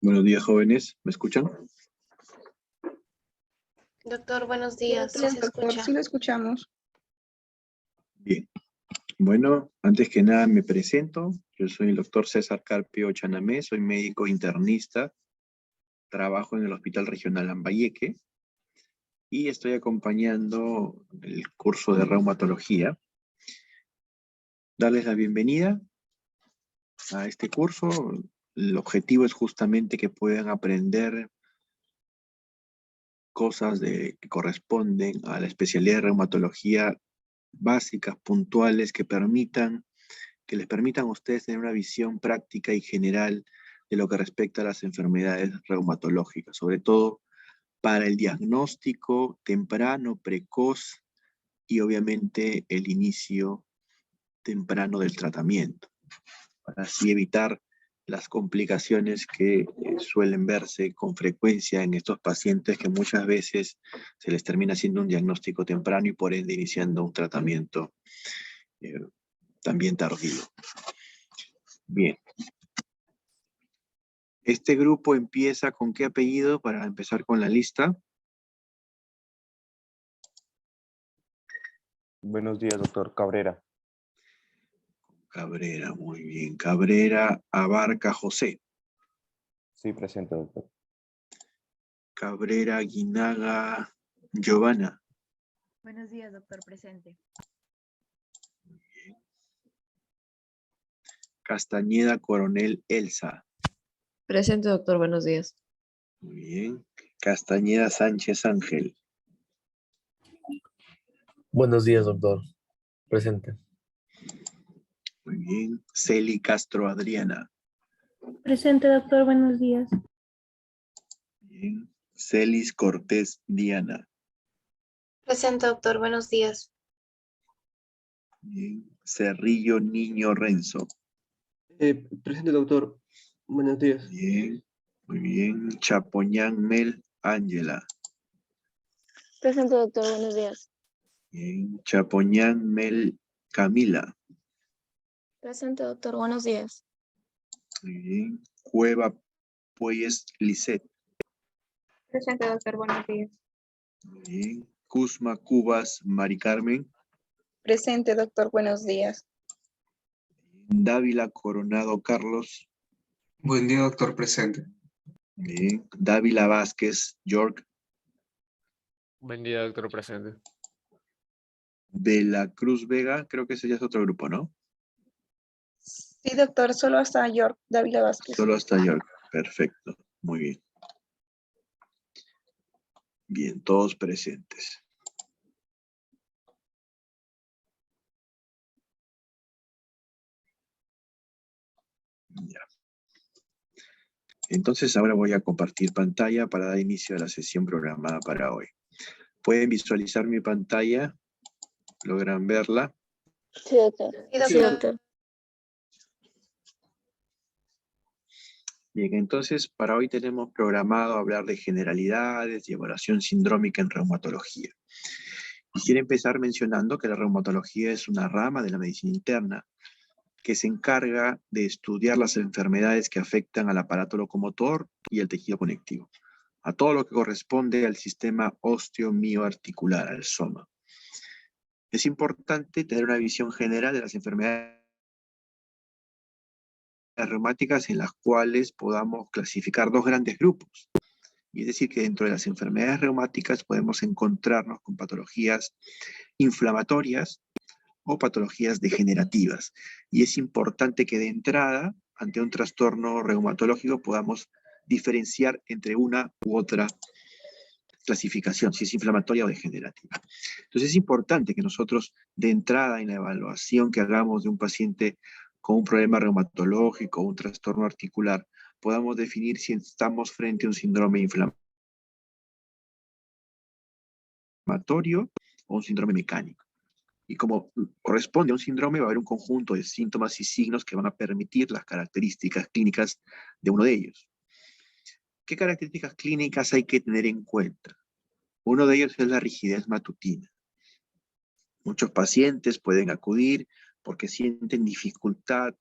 Buenos días, jóvenes. ¿Me escuchan? Doctor, buenos días. ¿Sí se Doctor, escucha? sí lo escuchamos. Bien. Bueno, antes que nada me presento. Yo soy el doctor César Carpio Chanamé, soy médico internista, trabajo en el Hospital Regional Lambayeque y estoy acompañando el curso de reumatología. Darles la bienvenida a este curso. El objetivo es justamente que puedan aprender cosas que corresponden a la especialidad de reumatología básicas, puntuales, que les permitan a ustedes tener una visión práctica y general de lo que respecta a las enfermedades reumatológicas, sobre todo para el diagnóstico temprano, precoz y obviamente el inicio temprano del tratamiento, para así evitar las complicaciones que suelen verse con frecuencia en estos pacientes que muchas veces se les termina haciendo un diagnóstico temprano y por ende iniciando un tratamiento también tardío. Bien. Este grupo empieza ¿con qué apellido para empezar con la lista? Buenos días, doctor Cabrera. Cabrera, muy bien. Cabrera Abarca José. Sí, presente, doctor. Cabrera Guinaga Giovanna. Buenos días, doctor, presente. Castañeda Coronel Elsa. Presente, doctor, buenos días. Muy bien. Castañeda Sánchez Ángel. Buenos días, doctor. Presente. Muy bien. Celi Castro Adriana. Presente, doctor, buenos días. Bien. Celis Cortés Diana. Presente, doctor. Buenos días. Bien. Cerrillo Niño Renzo. Presente, doctor. Buenos días. Bien. Muy bien. Chapoñán Mel Ángela. Presente, doctor, buenos días. Bien. Chapoñán Mel Camila. Presente, doctor, buenos días. Muy bien. Cueva Pueyes Lisset. Presente, doctor, buenos días. Muy bien. Cusma Cubas Mari Carmen. Presente, doctor, buenos días. Dávila Coronado Carlos. Buen día, doctor, presente. Bien. Dávila Vázquez York. Buen día, doctor, presente. De la Cruz Vega, creo que ese ya es otro grupo, ¿no? Sí, doctor, solo hasta York Dávila Vázquez. Solo hasta York. Perfecto. Muy bien. Bien, todos presentes. Ya. Entonces ahora voy a compartir pantalla para dar inicio a la sesión programada para hoy. ¿Pueden visualizar mi pantalla? ¿Logran verla? Sí, doctor. Sí, doctor. Bien, entonces para hoy tenemos programado hablar de generalidades y evaluación sindrómica en reumatología. Quisiera empezar mencionando que la reumatología es una rama de la medicina interna que se encarga de estudiar las enfermedades que afectan al aparato locomotor y el tejido conectivo, a todo lo que corresponde al sistema osteomioarticular, al soma. Es importante tener una visión general de las enfermedades reumáticas en las cuales podamos clasificar dos grandes grupos. Y es decir, que dentro de las enfermedades reumáticas podemos encontrarnos con patologías inflamatorias o patologías degenerativas. Y es importante que de entrada, ante un trastorno reumatológico, podamos diferenciar entre una u otra clasificación, si es inflamatoria o degenerativa. Entonces es importante que nosotros de entrada en la evaluación que hagamos de un paciente con un problema reumatológico o un trastorno articular, podamos definir si estamos frente a un síndrome inflamatorio o un síndrome mecánico. Y como corresponde a un síndrome, va a haber un conjunto de síntomas y signos que van a permitir las características clínicas de uno de ellos. ¿Qué características clínicas hay que tener en cuenta? Uno de ellos es la rigidez matutina. Muchos pacientes pueden acudir porque sienten dificultad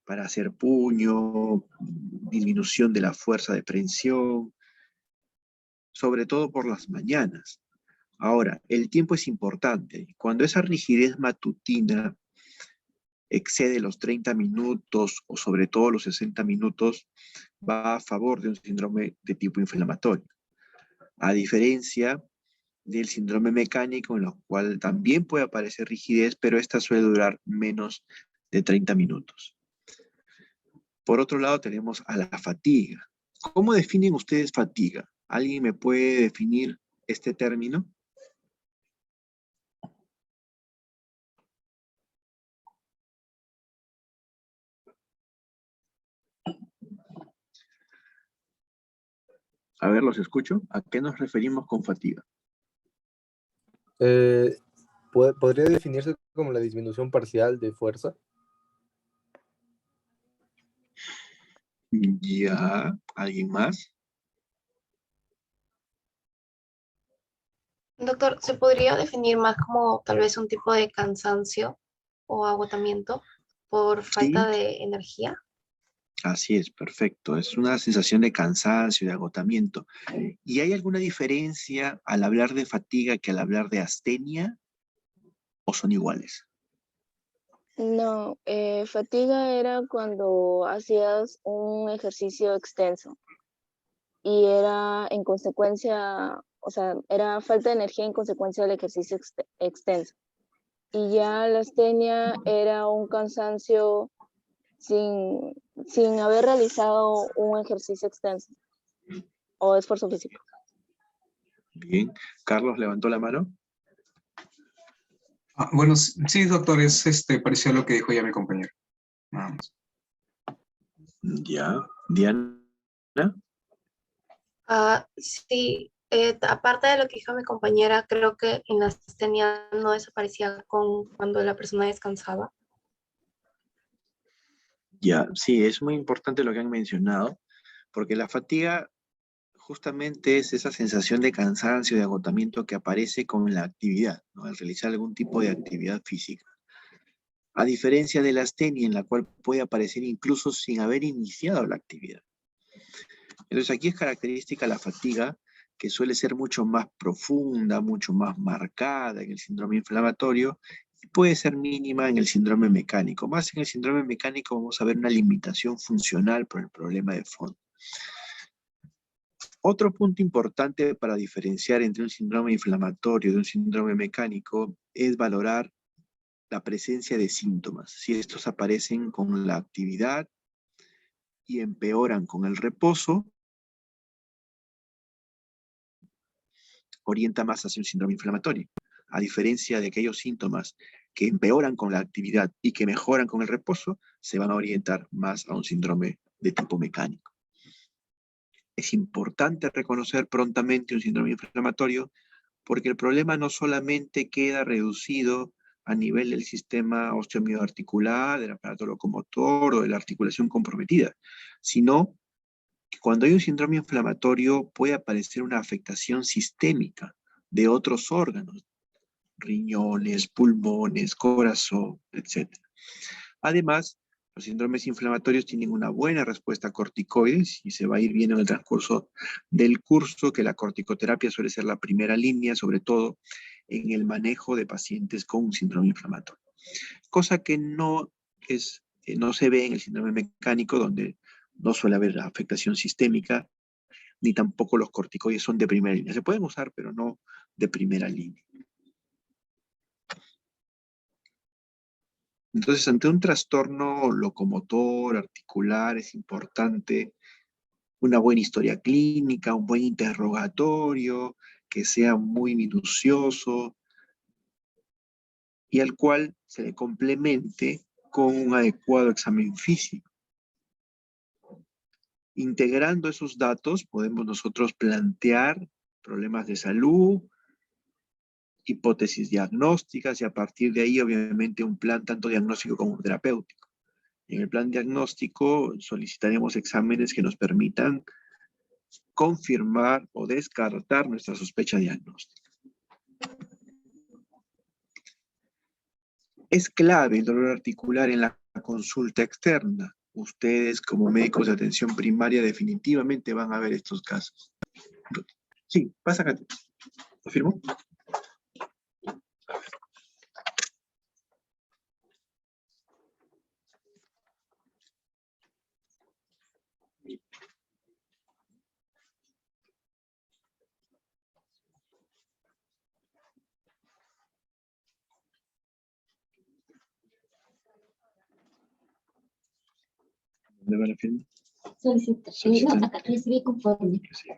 para hacer puño, disminución de la fuerza de prensión, sobre todo por las mañanas. Ahora, el tiempo es importante. Cuando esa rigidez matutina excede los 30 minutos o sobre todo los 60 minutos, va a favor de un síndrome de tipo inflamatorio. A diferencia del síndrome mecánico, en el cual también puede aparecer rigidez, pero esta suele durar menos de 30 minutos. Por otro lado, tenemos a la fatiga. ¿Cómo definen ustedes fatiga? ¿Alguien me puede definir este término? A ver, los escucho. ¿A qué nos referimos con fatiga? ¿Podría definirse como la disminución parcial de fuerza? Ya, ¿alguien más? Doctor, ¿se podría definir más como tal vez un tipo de cansancio o agotamiento por falta Sí, de energía? así es, perfecto. Es una sensación de cansancio, de agotamiento. ¿Y hay alguna diferencia al hablar de fatiga que al hablar de astenia o son iguales? No, fatiga era cuando hacías un ejercicio extenso y era en consecuencia, o sea, era falta de energía en consecuencia del ejercicio extenso. Y ya la astenia era un cansancio sin haber realizado un ejercicio extenso o esfuerzo físico. Bien. Carlos levantó la mano. Bueno, sí, doctor, es parecido a lo que dijo ya mi compañero. Nada más. Ya. Diana. Sí, aparte de lo que dijo mi compañera, creo que en la astenia no desaparecía con cuando la persona descansaba. Ya, sí, es muy importante lo que han mencionado, porque la fatiga justamente es esa sensación de cansancio, de agotamiento que aparece con la actividad, ¿no? Al realizar algún tipo de actividad física. A diferencia de la astenia, en la cual puede aparecer incluso sin haber iniciado la actividad. Entonces aquí es característica la fatiga, que suele ser mucho más profunda, mucho más marcada en el síndrome inflamatorio, y puede ser mínima en el síndrome mecánico. Más en el síndrome mecánico vamos a ver una limitación funcional por el problema de fondo. Otro punto importante para diferenciar entre un síndrome inflamatorio y un síndrome mecánico es valorar la presencia de síntomas. Si estos aparecen con la actividad y empeoran con el reposo, orienta más hacia un síndrome inflamatorio. A diferencia de aquellos síntomas que empeoran con la actividad y que mejoran con el reposo, se van a orientar más a un síndrome de tipo mecánico. Es importante reconocer prontamente un síndrome inflamatorio porque el problema no solamente queda reducido a nivel del sistema osteomioarticular, del aparato locomotor o de la articulación comprometida, sino que cuando hay un síndrome inflamatorio puede aparecer una afectación sistémica de otros órganos, riñones, pulmones, corazón, etc. Además, los síndromes inflamatorios tienen una buena respuesta a corticoides y se va a ir viendo en el transcurso del curso que la corticoterapia suele ser la primera línea, sobre todo en el manejo de pacientes con un síndrome inflamatorio. Cosa que no se ve en el síndrome mecánico, donde no suele haber afectación sistémica, ni tampoco los corticoides son de primera línea. Se pueden usar, pero no de primera línea. Entonces, ante un trastorno locomotor, articular, es importante una buena historia clínica, un buen interrogatorio, que sea muy minucioso y al cual se le complemente con un adecuado examen físico. Integrando esos datos, podemos nosotros plantear problemas de salud, hipótesis diagnósticas y a partir de ahí, obviamente, un plan tanto diagnóstico como terapéutico. En el plan diagnóstico solicitaremos exámenes que nos permitan confirmar o descartar nuestra sospecha diagnóstica. Es clave el dolor articular en la consulta externa. Ustedes como médicos de atención primaria definitivamente van a ver estos casos. Sí, pasa acá. ¿Lo firmo? ¿Dónde va la firma? Solicitación. Recibí conforme. Sí.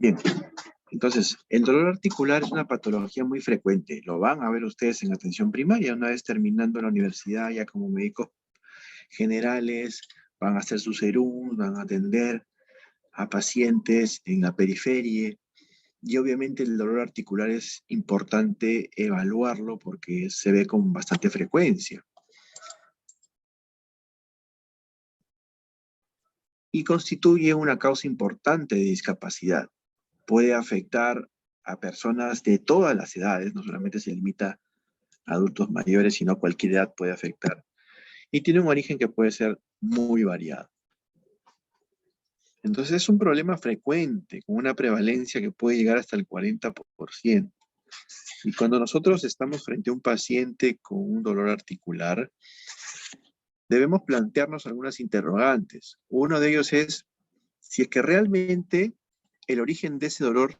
Bien, entonces, el dolor articular es una patología muy frecuente. Lo van a ver ustedes en atención primaria, una vez terminando la universidad, ya como médicos generales, van a hacer su serum, van a atender a pacientes en la periferia. Y obviamente el dolor articular es importante evaluarlo porque se ve con bastante frecuencia. Y constituye una causa importante de discapacidad. Puede afectar a personas de todas las edades, no solamente se limita a adultos mayores, sino a cualquier edad puede afectar. Y tiene un origen que puede ser muy variado. Entonces es un problema frecuente, con una prevalencia que puede llegar hasta el 40%. Y cuando nosotros estamos frente a un paciente con un dolor articular, debemos plantearnos algunas interrogantes. Uno de ellos es si es que realmente el origen de ese dolor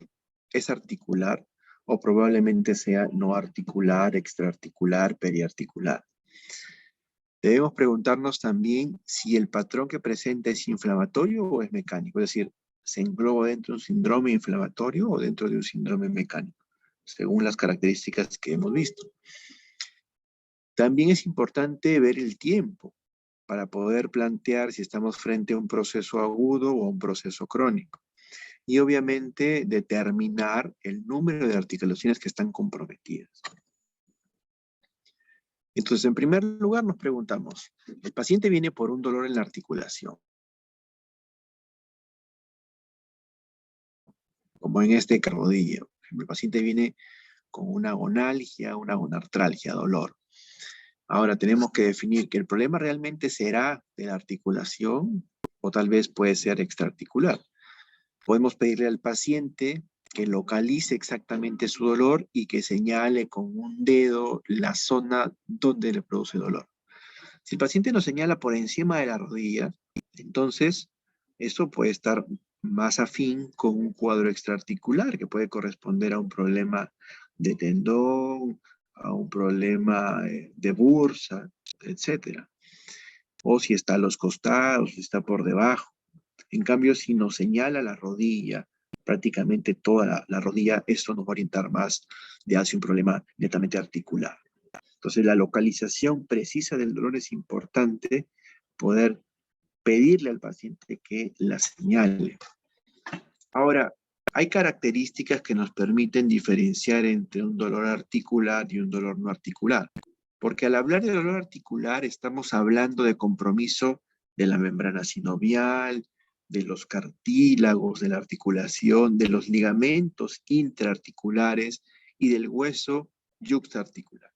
es articular o probablemente sea no articular, extraarticular, periarticular. Debemos preguntarnos también si el patrón que presenta es inflamatorio o es mecánico, es decir, ¿se engloba dentro de un síndrome inflamatorio o dentro de un síndrome mecánico? Según las características que hemos visto. También es importante ver el tiempo para poder plantear si estamos frente a un proceso agudo o a un proceso crónico. Y obviamente determinar el número de articulaciones que están comprometidas. Entonces, en primer lugar nos preguntamos, el paciente viene por un dolor en la articulación. Como en este rodilla. El paciente viene con una gonalgia, una gonartralgia, dolor. Ahora tenemos que definir que el problema realmente será de la articulación o tal vez puede ser extraarticular. Podemos pedirle al paciente que localice exactamente su dolor y que señale con un dedo la zona donde le produce dolor. Si el paciente nos señala por encima de la rodilla, entonces eso puede estar más afín con un cuadro extraarticular que puede corresponder a un problema de tendón, a un problema de bursa, etc. O si está a los costados, si está por debajo. En cambio, si nos señala la rodilla, prácticamente toda la rodilla, esto nos va a orientar más de hacia un problema netamente articular. Entonces, la localización precisa del dolor es importante, poder pedirle al paciente que la señale. Ahora, hay características que nos permiten diferenciar entre un dolor articular y un dolor no articular. Porque al hablar de dolor articular estamos hablando de compromiso de la membrana sinovial, de los cartílagos, de la articulación, de los ligamentos intraarticulares y del hueso yuxtaarticular.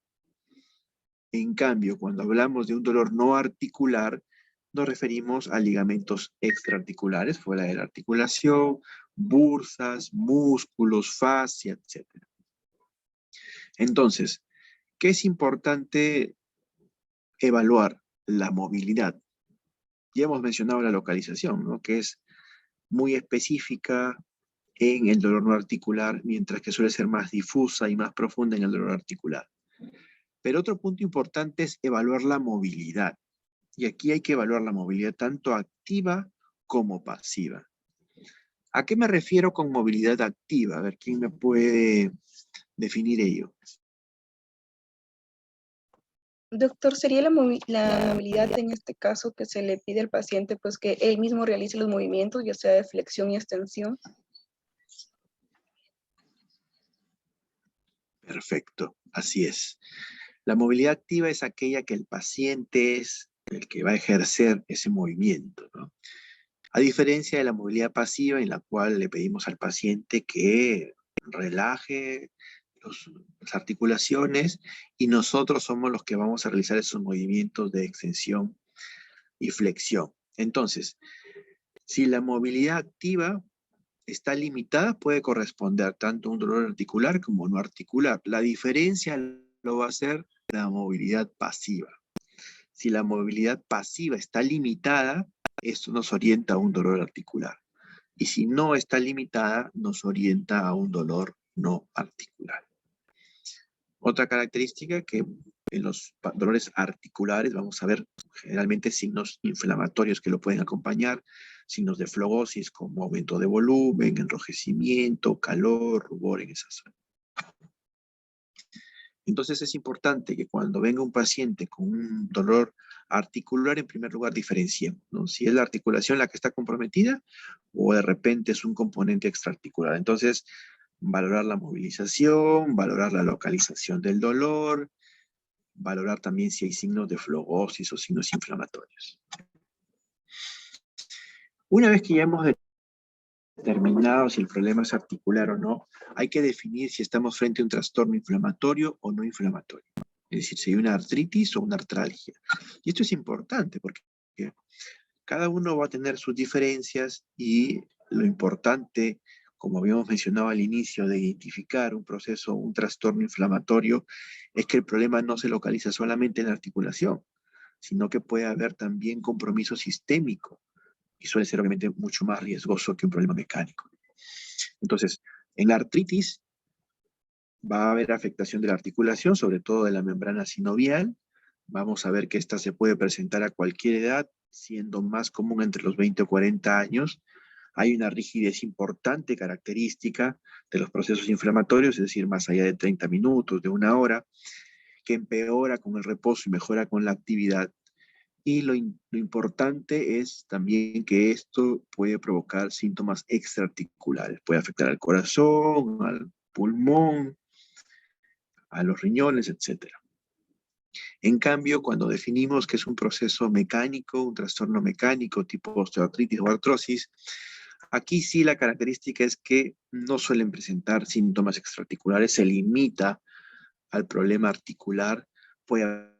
En cambio, cuando hablamos de un dolor no articular, nos referimos a ligamentos extraarticulares, fuera de la articulación, bursas, músculos, fascia, etc. Entonces, ¿qué es importante evaluar? La movilidad. Ya hemos mencionado la localización, ¿no? Que es muy específica en el dolor no articular, mientras que suele ser más difusa y más profunda en el dolor articular. Pero otro punto importante es evaluar la movilidad. Y aquí hay que evaluar la movilidad tanto activa como pasiva. ¿A qué me refiero con movilidad activa? A ver, ¿quién me puede definir ello? Doctor, ¿sería la movilidad en este caso que se le pide al paciente pues que él mismo realice los movimientos, ya sea de flexión y extensión? Perfecto, así es. La movilidad activa es aquella que el paciente es el que va a ejercer ese movimiento, ¿no? A diferencia de la movilidad pasiva, en la cual le pedimos al paciente que relaje las articulaciones y nosotros somos los que vamos a realizar esos movimientos de extensión y flexión. Entonces, si la movilidad activa está limitada, puede corresponder tanto a un dolor articular como no articular. La diferencia lo va a ser la movilidad pasiva. Si la movilidad pasiva está limitada, esto nos orienta a un dolor articular. Y si no está limitada, nos orienta a un dolor no articular. Otra característica que en los dolores articulares vamos a ver generalmente signos inflamatorios que lo pueden acompañar, signos de flegosis como aumento de volumen, enrojecimiento, calor, rubor en esa zona. Entonces es importante que cuando venga un paciente con un dolor articular, en primer lugar diferenciemos, ¿no? Si es la articulación la que está comprometida o de repente es un componente extraarticular. Entonces, valorar la movilización, valorar la localización del dolor, valorar también si hay signos de flegosis o signos inflamatorios. Una vez que ya hemos determinado si el problema es articular o no, hay que definir si estamos frente a un trastorno inflamatorio o no inflamatorio. Es decir, si hay una artritis o una artralgia. Y esto es importante porque cada uno va a tener sus diferencias y lo importante, como habíamos mencionado al inicio, de identificar un proceso, un trastorno inflamatorio, es que el problema no se localiza solamente en la articulación, sino que puede haber también compromiso sistémico y suele ser obviamente mucho más riesgoso que un problema mecánico. Entonces, en la artritis va a haber afectación de la articulación, sobre todo de la membrana sinovial. Vamos a ver que esta se puede presentar a cualquier edad, siendo más común entre los 20 o 40 años. Hay una rigidez importante característica de los procesos inflamatorios, es decir, más allá de 30 minutos, de una hora, que empeora con el reposo y mejora con la actividad. Y lo importante es también que esto puede provocar síntomas extraarticulares. Puede afectar al corazón, al pulmón, a los riñones, etc. En cambio, cuando definimos que es un proceso mecánico, un trastorno mecánico tipo osteoartritis o artrosis, aquí sí la característica es que no suelen presentar síntomas extraarticulares, se limita al problema articular, puede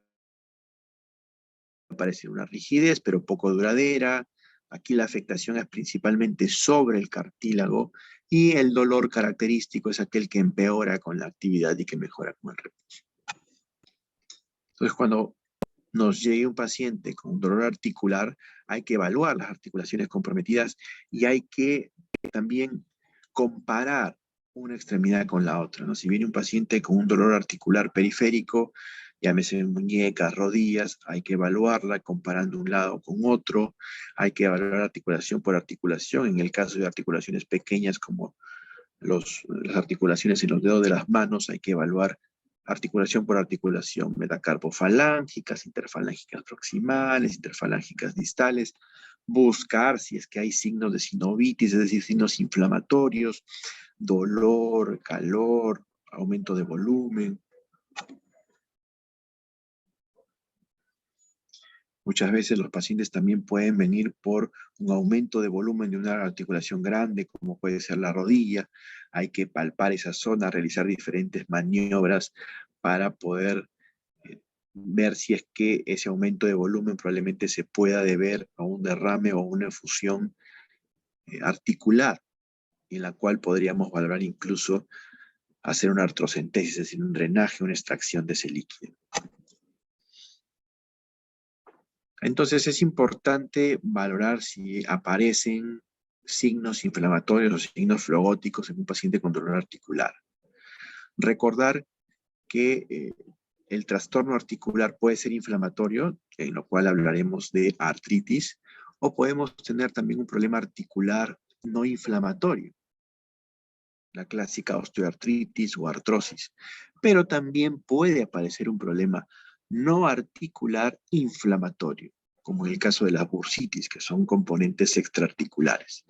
aparecer una rigidez, pero poco duradera. Aquí la afectación es principalmente sobre el cartílago y el dolor característico es aquel que empeora con la actividad y que mejora con el reposo. Entonces, cuando nos llegue un paciente con dolor articular, hay que evaluar las articulaciones comprometidas y hay que también comparar una extremidad con la otra, ¿no? Si viene un paciente con un dolor articular periférico, llámese muñecas, rodillas, hay que evaluarla comparando un lado con otro, hay que evaluar articulación por articulación, en el caso de articulaciones pequeñas como las articulaciones en los dedos de las manos, hay que evaluar articulación por articulación, metacarpofalángicas, interfalángicas proximales, interfalángicas distales, buscar si es que hay signos de sinovitis, es decir, signos inflamatorios, dolor, calor, aumento de volumen. Muchas veces los pacientes también pueden venir por un aumento de volumen de una articulación grande, como puede ser la rodilla. Hay que palpar esa zona, realizar diferentes maniobras para poder ver si es que ese aumento de volumen probablemente se pueda deber a un derrame o una efusión articular, en la cual podríamos valorar incluso hacer una artrocentesis, es decir, un drenaje, una extracción de ese líquido. Entonces es importante valorar si aparecen signos inflamatorios o signos flogóticos en un paciente con dolor articular. Recordar que el trastorno articular puede ser inflamatorio, en lo cual hablaremos de artritis, o podemos tener también un problema articular no inflamatorio, la clásica osteoartritis o artrosis, pero también puede aparecer un problema no articular inflamatorio, como en el caso de la bursitis, que son componentes extraarticulares.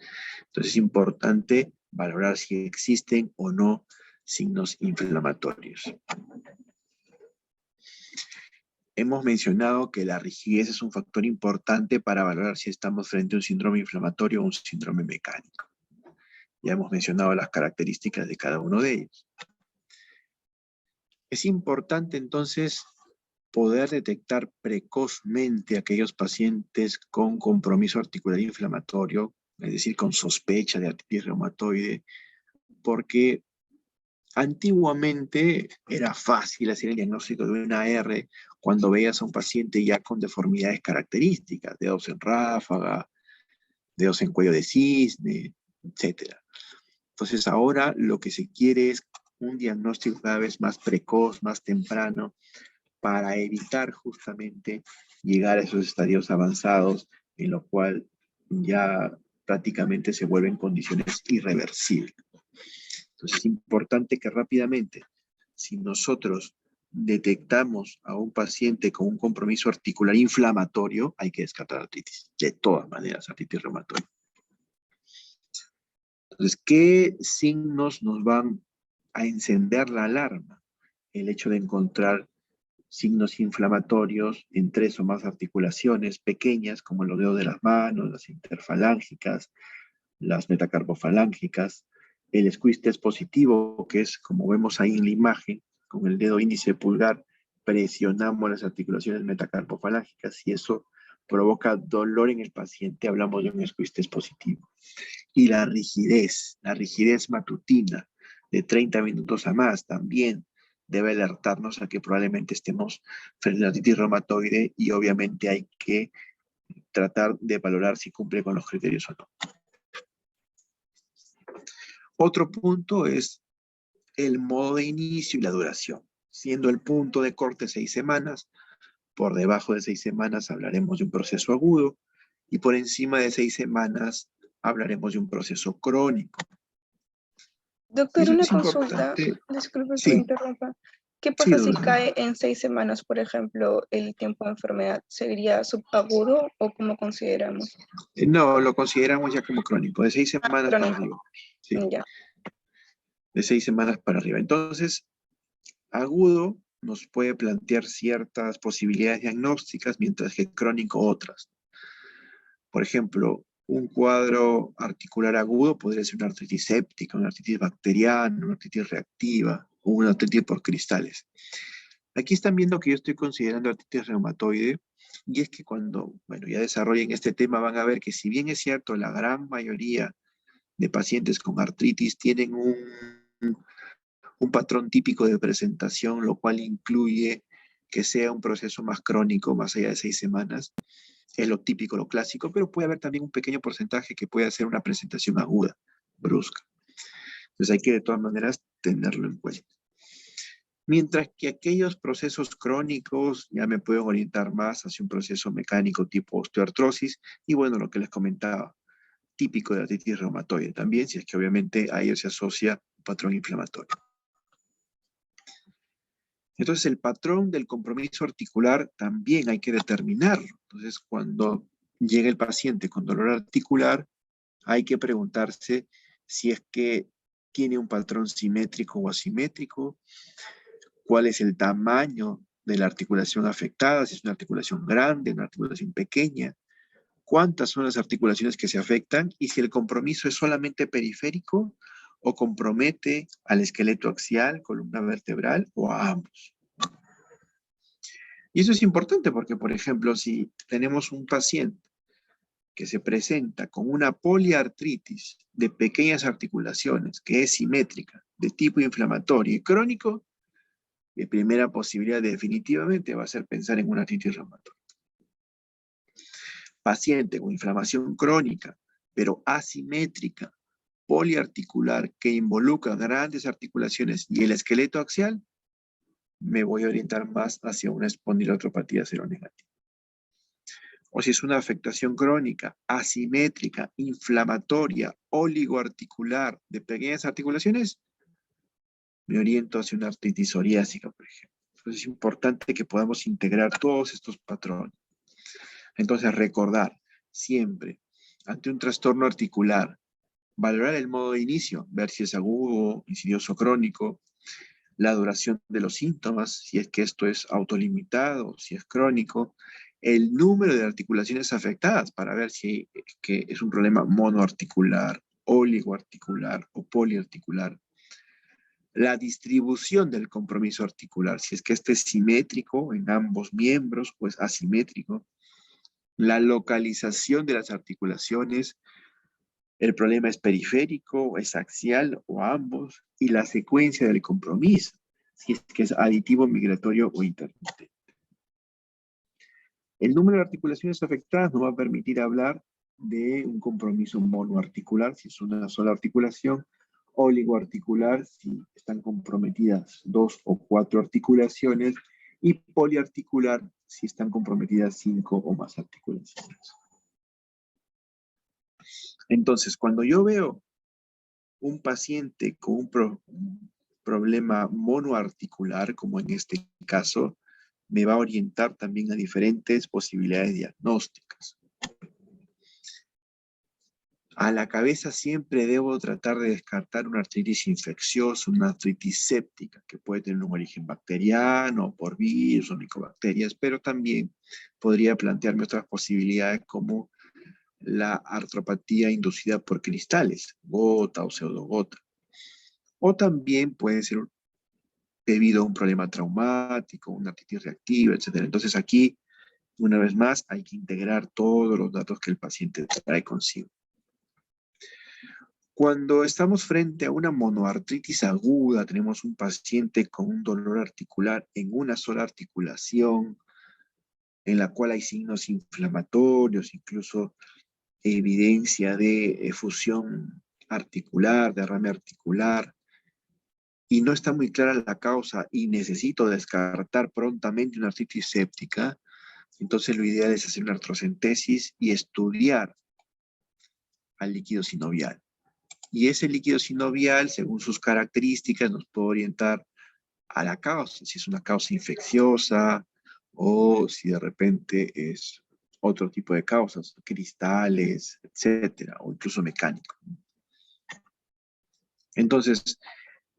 Entonces es importante valorar si existen o no signos inflamatorios. Hemos mencionado que la rigidez es un factor importante para valorar si estamos frente a un síndrome inflamatorio o un síndrome mecánico. Ya hemos mencionado las características de cada uno de ellos. Es importante entonces poder detectar precozmente a aquellos pacientes con compromiso articular inflamatorio, es decir, con sospecha de artritis reumatoide, porque antiguamente era fácil hacer el diagnóstico de una AR cuando veías a un paciente ya con deformidades características, dedos en ráfaga, dedos en cuello de cisne, etc. Entonces ahora lo que se quiere es un diagnóstico cada vez más precoz, más temprano, para evitar justamente llegar a esos estadios avanzados, en lo cual ya prácticamente se vuelven condiciones irreversibles. Entonces es importante que rápidamente, si nosotros detectamos a un paciente con un compromiso articular inflamatorio, hay que descartar artritis. De todas maneras, artritis reumatoide. Entonces, ¿qué signos nos van a encender la alarma? El hecho de encontrar signos inflamatorios en 3 o más articulaciones pequeñas, como los dedos de las manos, las interfalángicas, las metacarpofalángicas, el squeeze test positivo, que es como vemos ahí en la imagen, con el dedo índice pulgar presionamos las articulaciones metacarpofalángicas y eso provoca dolor en el paciente, hablamos de un squeeze test positivo. Y la rigidez matutina de 30 minutos a más también debe alertarnos a que probablemente estemos frente a la artritis reumatoide y obviamente hay que tratar de valorar si cumple con los criterios o no. Otro punto es el modo de inicio y la duración. Siendo el punto de corte 6 semanas, por debajo de 6 semanas hablaremos de un proceso agudo y por encima de 6 semanas hablaremos de un proceso crónico. Doctor, Eso una es consulta, importante. disculpe que Sí. me interrumpa. ¿Qué Sí, pasa si doctora. cae en 6 semanas, por ejemplo, el tiempo de enfermedad? ¿Sería subagudo o cómo consideramos? No, lo consideramos ya como crónico, de 6 semanas para Crónico. arriba. Sí, Ya. de 6 semanas para arriba. Entonces, agudo nos puede plantear ciertas posibilidades diagnósticas, mientras que crónico otras. Por ejemplo, un cuadro articular agudo podría ser una artritis séptica, una artritis bacteriana, una artritis reactiva o una artritis por cristales. Aquí están viendo que yo estoy considerando artritis reumatoide y es que cuando, bueno, ya desarrollen este tema van a ver que si bien es cierto, la gran mayoría de pacientes con artritis tienen un patrón típico de presentación, lo cual incluye que sea un proceso más crónico, más allá de 6 semanas. Es lo típico, lo clásico, pero puede haber también un pequeño porcentaje que puede hacer una presentación aguda, brusca. Entonces hay que de todas maneras tenerlo en cuenta. Mientras que aquellos procesos crónicos ya me pueden orientar más hacia un proceso mecánico tipo osteoartrosis y bueno, lo que les comentaba, típico de artritis reumatoide también, si es que obviamente a ello se asocia un patrón inflamatorio. Entonces, el patrón del compromiso articular también hay que determinarlo. Entonces, cuando llega el paciente con dolor articular, hay que preguntarse si es que tiene un patrón simétrico o asimétrico, cuál es el tamaño de la articulación afectada, si es una articulación grande, una articulación pequeña, cuántas son las articulaciones que se afectan y si el compromiso es solamente periférico o compromete al esqueleto axial, columna vertebral o a ambos. Y eso es importante porque, por ejemplo, si tenemos un paciente que se presenta con una poliartritis de pequeñas articulaciones, que es simétrica, de tipo inflamatorio y crónico, mi primera posibilidad definitivamente va a ser pensar en una artritis reumatoide. Paciente con inflamación crónica, pero asimétrica, poliarticular, que involucra grandes articulaciones y el esqueleto axial, me voy a orientar más hacia una espondilotropatía seronegativa. o si es una afectación crónica, asimétrica, inflamatoria, oligoarticular, de pequeñas articulaciones, me oriento hacia una artritis psoriásica, por ejemplo. Entonces es importante que podamos integrar todos estos patrones. Entonces, recordar siempre, ante un trastorno articular, valorar el modo de inicio, ver si es agudo, insidioso, crónico, la duración de los síntomas, si es que esto es autolimitado, si es crónico, el número de articulaciones afectadas para ver si que es un problema monoarticular, oligoarticular o poliarticular. La distribución del compromiso articular, si es que este es simétrico en ambos miembros o es asimétrico. La localización de las articulaciones, el problema es periférico, es axial o ambos, y la secuencia del compromiso, si es que es aditivo, migratorio o intermitente. El número de articulaciones afectadas nos va a permitir hablar de un compromiso monoarticular, si es una sola articulación, oligoarticular, si están comprometidas 2 o 4 articulaciones, y poliarticular, si están comprometidas 5 o más articulaciones. Entonces, cuando yo veo un paciente con un problema monoarticular, como en este caso, me va a orientar también a diferentes posibilidades diagnósticas. A la cabeza siempre debo tratar de descartar una artritis infecciosa, una artritis séptica, que puede tener un origen bacteriano, por virus o micobacterias, pero también podría plantearme otras posibilidades como la artropatía inducida por cristales, gota o pseudogota. O también puede ser debido a un problema traumático, una artritis reactiva, etc. Entonces aquí, una vez más, hay que integrar todos los datos que el paciente trae consigo. Cuando estamos frente a una monoartritis aguda, tenemos un paciente con un dolor articular en una sola articulación, en la cual hay signos inflamatorios, incluso evidencia de fusión articular, derrame articular, y no está muy clara la causa y necesito descartar prontamente una artritis séptica, entonces lo ideal es hacer una artrocentesis y estudiar al líquido sinovial. Y ese líquido sinovial, según sus características, nos puede orientar a la causa, si es una causa infecciosa o si de repente es otro tipo de causas, cristales, etcétera, o incluso mecánico. Entonces,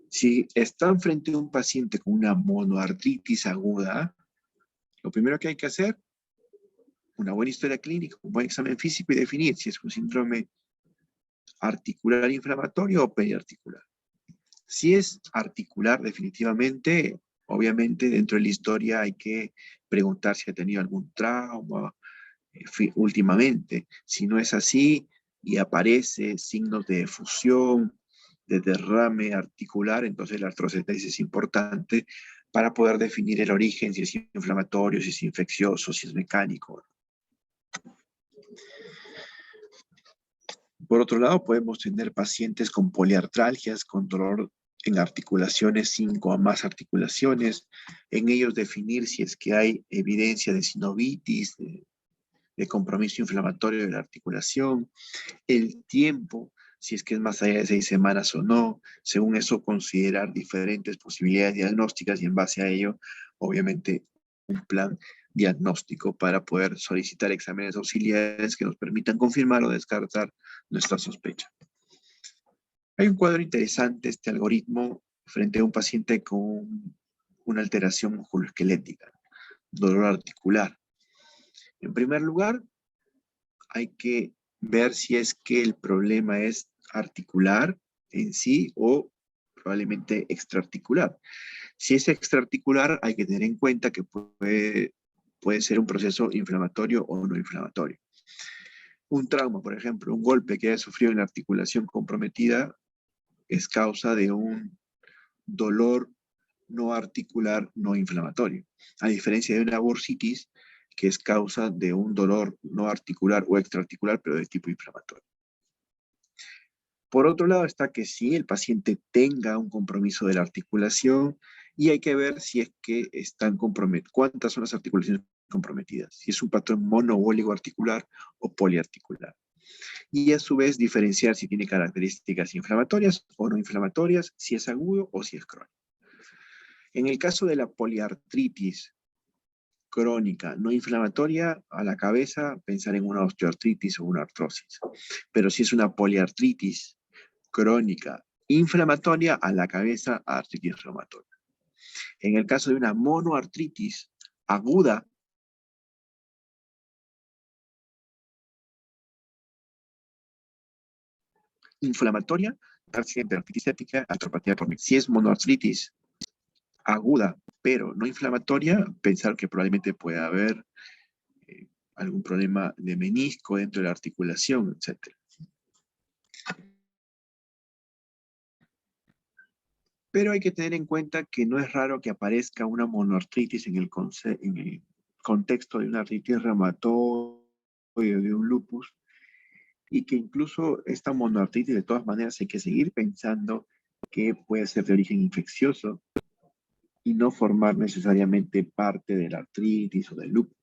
si están frente a un paciente con una monoartritis aguda, lo primero que hay que hacer, una buena historia clínica, un buen examen físico y definir si es un síndrome articular inflamatorio o periarticular. Si es articular, definitivamente, obviamente dentro de la historia hay que preguntar si ha tenido algún trauma últimamente. Si no es así y aparece signos de efusión, de derrame articular, entonces la artrocentesis es importante para poder definir el origen, si es inflamatorio, si es infeccioso, si es mecánico. Por otro lado, podemos tener pacientes con poliartralgias, con dolor en articulaciones, 5 o más articulaciones. En ellos definir si es que hay evidencia de sinovitis, de compromiso inflamatorio de la articulación, el tiempo, si es que es más allá de 6 semanas o no. Según eso, considerar diferentes posibilidades diagnósticas y en base a ello, obviamente, un plan diagnóstico para poder solicitar exámenes auxiliares que nos permitan confirmar o descartar nuestra sospecha. Hay un cuadro interesante, este algoritmo, frente a un paciente con una alteración musculoesquelética, dolor articular. En primer lugar, hay que ver si es que el problema es articular en sí o probablemente extraarticular. Si es extraarticular, hay que tener en cuenta que puede ser un proceso inflamatorio o no inflamatorio. Un trauma, por ejemplo, un golpe que haya sufrido en la articulación comprometida es causa de un dolor no articular, no inflamatorio. A diferencia de una bursitis, que es causa de un dolor no articular o extraarticular, pero de tipo inflamatorio. Por otro lado está que si el paciente tenga un compromiso de la articulación Y hay que ver si es que están comprometidas, cuántas son las articulaciones comprometidas, si es un patrón mono o oligoarticular o poliarticular. Y a su vez diferenciar si tiene características inflamatorias o no inflamatorias, si es agudo o si es crónico. En el caso de la poliartritis crónica no inflamatoria, a la cabeza pensar en una osteoartritis o una artrosis. Pero si es una poliartritis crónica inflamatoria, a la cabeza artritis reumatoide. En el caso de una monoartritis aguda, inflamatoria, artritis séptica, artropatía crónica. Si es monoartritis aguda, pero no inflamatoria, pensar que probablemente pueda haber algún problema de menisco dentro de la articulación, etc. Pero hay que tener en cuenta que no es raro que aparezca una monoartritis en el contexto de una artritis reumatoide o de un lupus, y que incluso esta monoartritis de todas maneras hay que seguir pensando que puede ser de origen infeccioso y no formar necesariamente parte de la artritis o del lupus.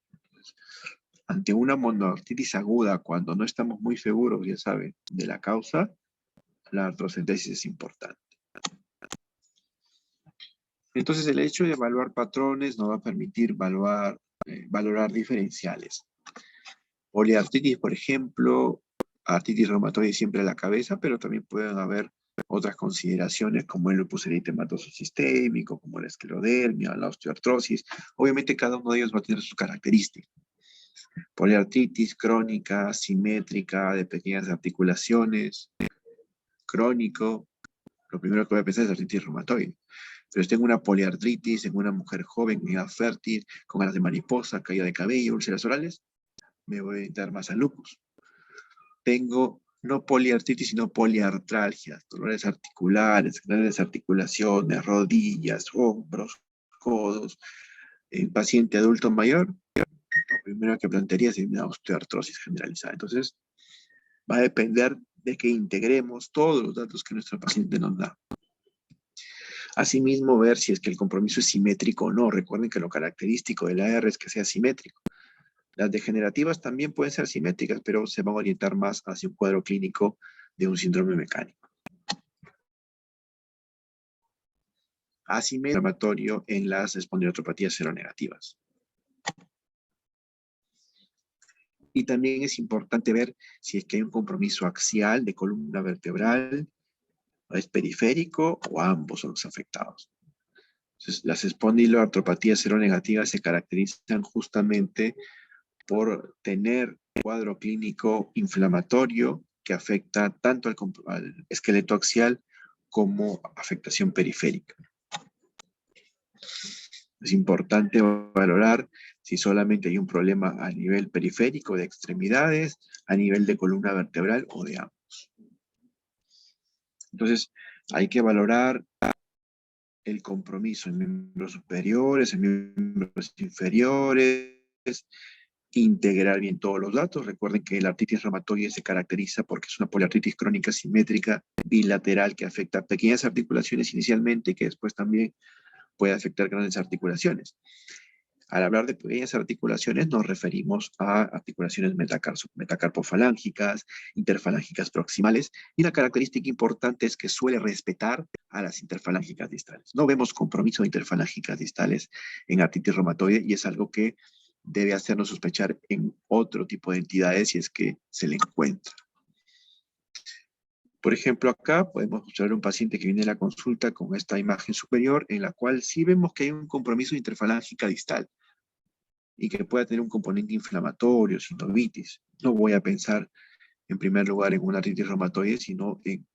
Ante una monoartritis aguda, cuando no estamos muy seguros, ya saben, de la causa, la artrocentesis es importante. Entonces, el hecho de evaluar patrones nos va a permitir valorar diferenciales. Poliartritis, por ejemplo, artritis reumatoide siempre a la cabeza, pero también pueden haber otras consideraciones como el lupus eritematoso sistémico, como la esclerodermia, la osteoartrosis. Obviamente cada uno de ellos va a tener sus características. Poliartritis crónica, simétrica, de pequeñas articulaciones, crónico, lo primero que voy a pensar es artritis reumatoide. Pero si tengo una poliartritis en una mujer joven, en edad fértil, con alas de mariposa, caída de cabello, úlceras orales, me voy a orientar más al lupus. Tengo no poliartritis, sino poliartralgias, dolores articulares, grandes articulaciones, rodillas, hombros, codos. En paciente adulto mayor, lo primero que plantearía es una osteoartrosis generalizada. Entonces, va a depender de que integremos todos los datos que nuestro paciente nos da. Asimismo, ver si es que el compromiso es simétrico o no. Recuerden que lo característico de la AR es que sea simétrico. Las degenerativas también pueden ser simétricas, pero se van a orientar más hacia un cuadro clínico de un síndrome mecánico. Asimétrico inflamatorio en las espondiloartropatías seronegativas. Y también es importante ver si es que hay un compromiso axial de columna vertebral, es periférico o ambos son los afectados. Entonces, las espondiloartropatías seronegativas se caracterizan justamente por tener cuadro clínico inflamatorio que afecta tanto al esqueleto axial como afectación periférica. Es importante valorar si solamente hay un problema a nivel periférico de extremidades, a nivel de columna vertebral o de ambos. Entonces, hay que valorar el compromiso en miembros superiores, en miembros inferiores, integrar bien todos los datos. Recuerden que la artritis reumatoide se caracteriza porque es una poliartritis crónica simétrica bilateral que afecta a pequeñas articulaciones inicialmente y que después también puede afectar grandes articulaciones. Al hablar de pequeñas articulaciones nos referimos a articulaciones metacarpofalángicas, interfalángicas proximales, y una característica importante es que suele respetar a las interfalángicas distales. No vemos compromiso de interfalángicas distales en artritis reumatoide y es algo que debe hacernos sospechar en otro tipo de entidades si es que se le encuentra. Por ejemplo, acá podemos mostrar un paciente que viene a la consulta con esta imagen superior, en la cual sí vemos que hay un compromiso de interfalángica distal y que pueda tener un componente inflamatorio, sinovitis. No voy a pensar en primer lugar en una artritis reumatoide, sino en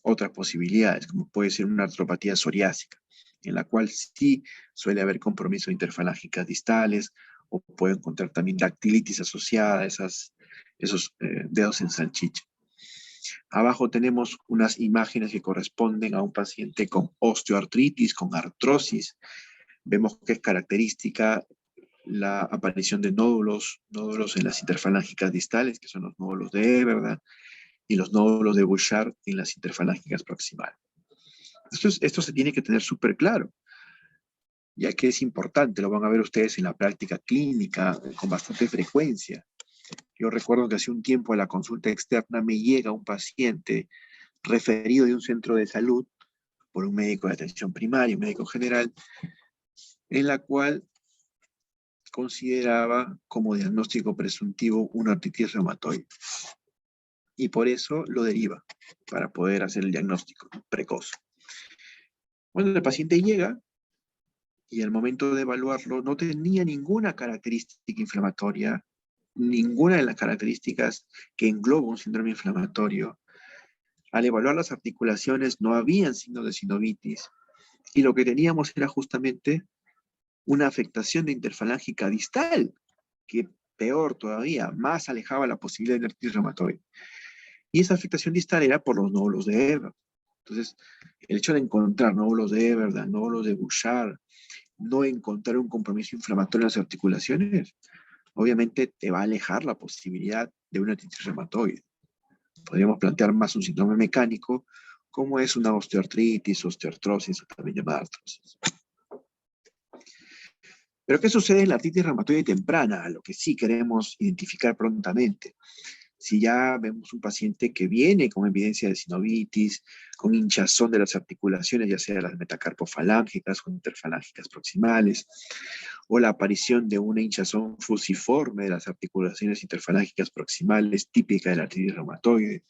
otras posibilidades, como puede ser una artropatía psoriásica, en la cual sí suele haber compromiso de interfalángicas distales, o puede encontrar también dactilitis asociada a esos dedos en salchicha. Abajo tenemos unas imágenes que corresponden a un paciente con osteoartritis, con artrosis. Vemos que es característica la aparición de nódulos en las interfalángicas distales, que son los nódulos de Everdan, y los nódulos de Bouchard en las interfalángicas proximales. Esto se tiene que tener súper claro. ya que es importante, lo van a ver ustedes en la práctica clínica con bastante frecuencia. Yo recuerdo que hace un tiempo a la consulta externa me llega un paciente referido de un centro de salud por un médico de atención primaria, un médico general, en la cual consideraba como diagnóstico presuntivo una artritis reumatoide. Y por eso lo deriva, para poder hacer el diagnóstico precoz. Bueno, el paciente llega y al momento de evaluarlo no tenía ninguna característica inflamatoria, ninguna de las características que engloba un síndrome inflamatorio. Al evaluar las articulaciones no habían signos de sinovitis y lo que teníamos era justamente una afectación de interfalángica distal, que peor todavía, más alejaba la posibilidad de artritis reumatoide. Y esa afectación distal era por los nódulos de Ebert. Entonces, el hecho de encontrar nódulos de Ebert, nódulos de Bouchard, no encontrar un compromiso inflamatorio en las articulaciones, obviamente te va a alejar la posibilidad de una artritis reumatoide. Podríamos plantear más un síndrome mecánico, como es una osteoartritis, osteoartrosis, o también llamada artrosis. Pero ¿qué sucede en la artritis reumatoide temprana? Lo que sí queremos identificar prontamente. Si ya vemos un paciente que viene con evidencia de sinovitis, con hinchazón de las articulaciones, ya sea las metacarpofalángicas o interfalángicas proximales, o la aparición de una hinchazón fusiforme de las articulaciones interfalángicas proximales, típica de la artritis reumatoide,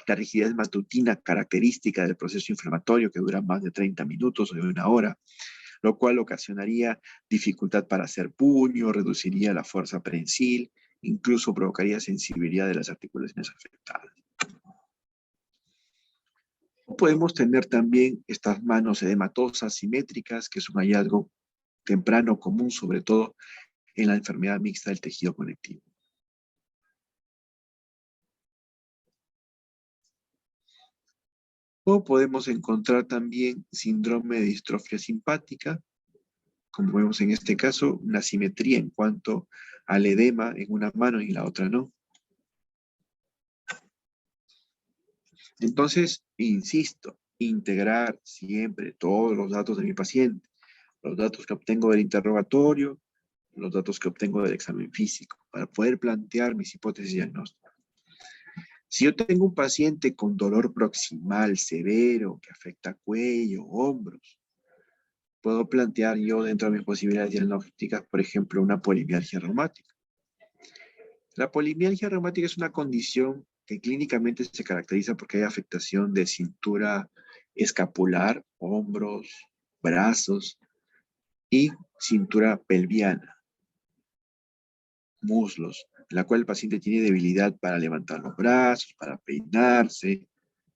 la rigidez matutina característica del proceso inflamatorio que dura más de 30 minutos o de una hora, lo cual ocasionaría dificultad para hacer puño, reduciría la fuerza prensil, incluso provocaría sensibilidad de las articulaciones afectadas. Podemos tener también estas manos edematosas simétricas, que es un hallazgo temprano común, sobre todo en la enfermedad mixta del tejido conectivo. O podemos encontrar también síndrome de distrofia simpática, como vemos en este caso, una simetría en cuanto al edema en una mano y en la otra no. Entonces, insisto, integrar siempre todos los datos de mi paciente, los datos que obtengo del interrogatorio, los datos que obtengo del examen físico, para poder plantear mis hipótesis diagnósticas. Si yo tengo un paciente con dolor proximal severo que afecta cuello, hombros, puedo plantear yo dentro de mis posibilidades diagnósticas, por ejemplo, una polimialgia reumática. La polimialgia reumática es una condición que clínicamente se caracteriza porque hay afectación de cintura escapular, hombros, brazos y cintura pelviana, muslos, en la cual el paciente tiene debilidad para levantar los brazos, para peinarse,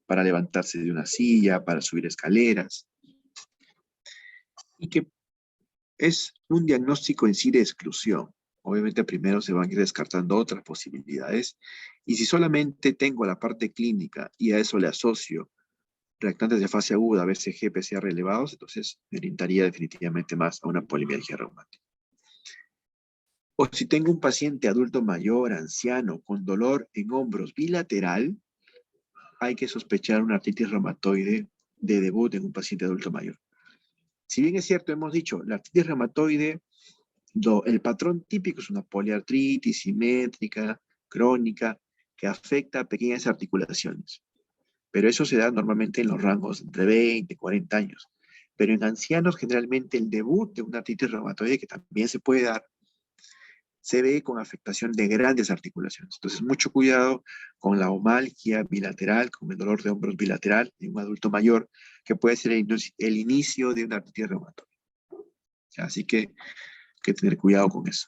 para levantarse de una silla, para subir escaleras. Y que es un diagnóstico en sí de exclusión. Obviamente primero se van a ir descartando otras posibilidades. Y si solamente tengo la parte clínica y a eso le asocio reactantes de fase aguda, BCG, PCR elevados, entonces me orientaría definitivamente más a una polimialgia reumática. O si tengo un paciente adulto mayor, anciano, con dolor en hombros bilateral, hay que sospechar una artritis reumatoide de debut en un paciente adulto mayor. Si bien es cierto, hemos dicho, la artritis reumatoide, el patrón típico es una poliartritis simétrica, crónica, que afecta a pequeñas articulaciones. Pero eso se da normalmente en los rangos entre 20 y 40 años. Pero en ancianos, generalmente, el debut de una artritis reumatoide, que también se puede dar, se ve con afectación de grandes articulaciones. Entonces, mucho cuidado con la omalgia bilateral, con el dolor de hombros bilateral de un adulto mayor, que puede ser el inicio de una artritis reumatoide. Así que hay que tener cuidado con eso.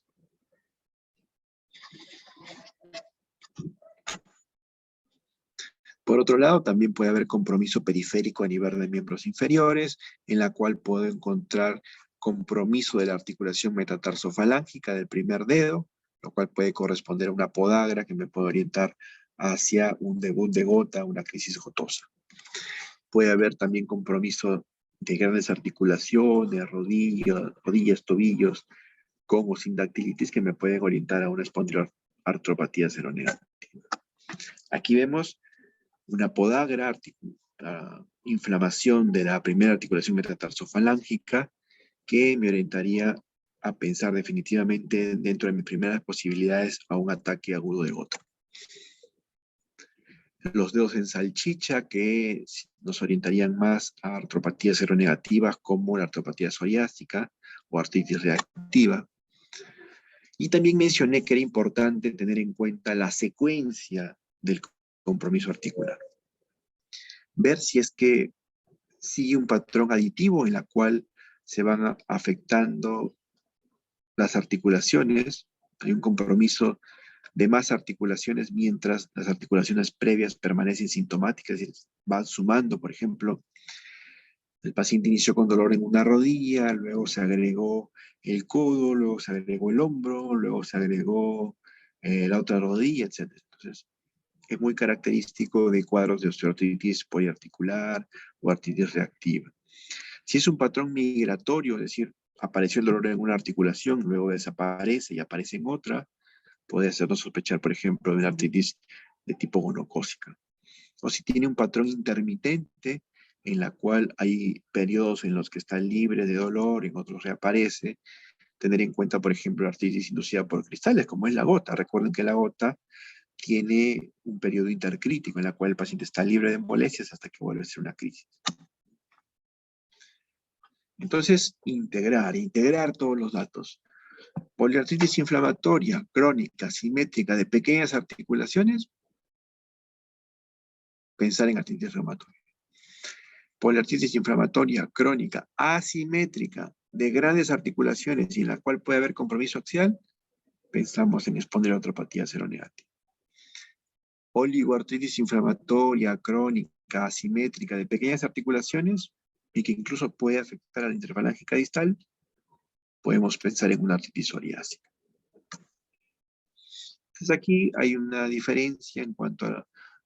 Por otro lado, también puede haber compromiso periférico a nivel de miembros inferiores, en la cual puedo encontrar compromiso de la articulación metatarsofalángica del primer dedo, lo cual puede corresponder a una podagra que me puede orientar hacia un debut de gota, una crisis gotosa. Puede haber también compromiso de grandes articulaciones, rodillas, tobillos, con o sin dactilitis que me pueden orientar a una espondiloartropatía seronegativa. Aquí vemos una podagra, inflamación de la primera articulación metatarsofalángica que me orientaría a pensar definitivamente dentro de mis primeras posibilidades a un ataque agudo de gota. Los dedos en salchicha, que nos orientarían más a artropatías seronegativas como la artropatía psoriásica o artritis reactiva. Y también mencioné que era importante tener en cuenta la secuencia del compromiso articular. Ver si es que sigue un patrón aditivo en la cual se van afectando las articulaciones. Hay un compromiso de más articulaciones mientras las articulaciones previas permanecen sintomáticas, es decir, van sumando. Por ejemplo, el paciente inició con dolor en una rodilla, luego se agregó el codo, luego se agregó el hombro, luego se agregó la otra rodilla, etc. Entonces, es muy característico de cuadros de osteoartritis poliarticular o artritis reactiva. Si es un patrón migratorio, es decir, apareció el dolor en una articulación, luego desaparece y aparece en otra, puede hacernos sospechar, por ejemplo, de una artritis de tipo gonocócica. O si tiene un patrón intermitente, en la cual hay periodos en los que está libre de dolor, en otros reaparece. Tener en cuenta, por ejemplo, la artritis inducida por cristales, como es la gota. Recuerden que la gota tiene un periodo intercrítico en el cual el paciente está libre de molestias hasta que vuelve a ser una crisis. Entonces, integrar todos los datos. Poliartritis inflamatoria, crónica, simétrica, de pequeñas articulaciones, pensar en artritis reumatoide. Poliartritis inflamatoria, crónica, asimétrica, de grandes articulaciones y en la cual puede haber compromiso axial, pensamos en espondiloartropatía seronegativa. Oligoartritis inflamatoria, crónica, asimétrica, de pequeñas articulaciones y que incluso puede afectar a la interfalángica distal, podemos pensar en una artritis psoriásica. Entonces aquí hay una diferencia en cuanto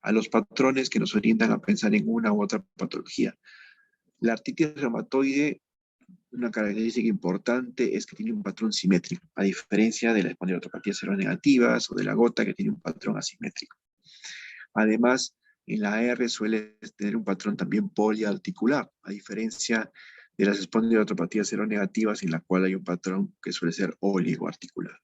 a los patrones que nos orientan a pensar en una u otra patología. La artritis reumatoide, una característica importante es que tiene un patrón simétrico, a diferencia de las espondiloartropatías seronegativas o de la gota, que tiene un patrón asimétrico. Además, en la AR suele tener un patrón también poliarticular, a diferencia de las espondiloartropatías seronegativas, en la cual hay un patrón que suele ser oligoarticular.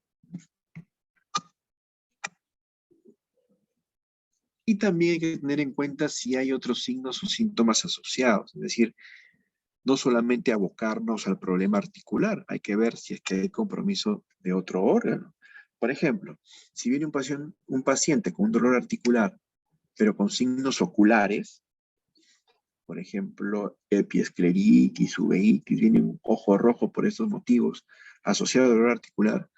Y también hay que tener en cuenta si hay otros signos o síntomas asociados, es decir, no solamente abocarnos al problema articular, hay que ver si es que hay compromiso de otro órgano. Por ejemplo, si viene un paciente con un dolor articular, pero con signos oculares, por ejemplo, epiescleritis, uveitis, viene un ojo rojo por estos motivos asociado al dolor articular,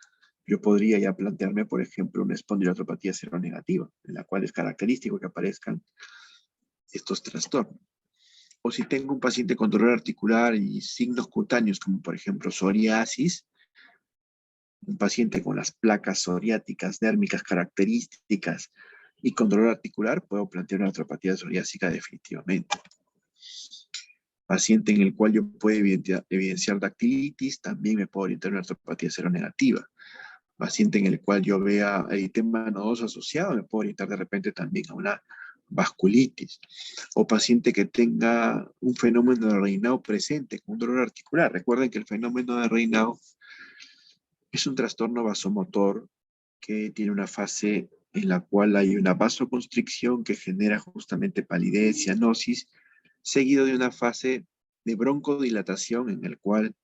yo podría ya plantearme, por ejemplo, una espondiloartropatía seronegativa, en la cual es característico que aparezcan estos trastornos. O si tengo un paciente con dolor articular y signos cutáneos, como por ejemplo psoriasis, un paciente con las placas psoriáticas dérmicas características y con dolor articular, puedo plantear una artropatía psoriásica definitivamente. Paciente en el cual yo puedo evidenciar dactilitis, también me puedo orientar a una artropatía seronegativa. Paciente en el cual yo vea eritema nodoso asociado, me puedo orientar de repente también a una vasculitis. O paciente que tenga un fenómeno de Raynaud presente con un dolor articular. Recuerden que el fenómeno de Raynaud es un trastorno vasomotor que tiene una fase en la cual hay una vasoconstricción que genera justamente palidez, cianosis, seguido de una fase de broncodilatación en el cual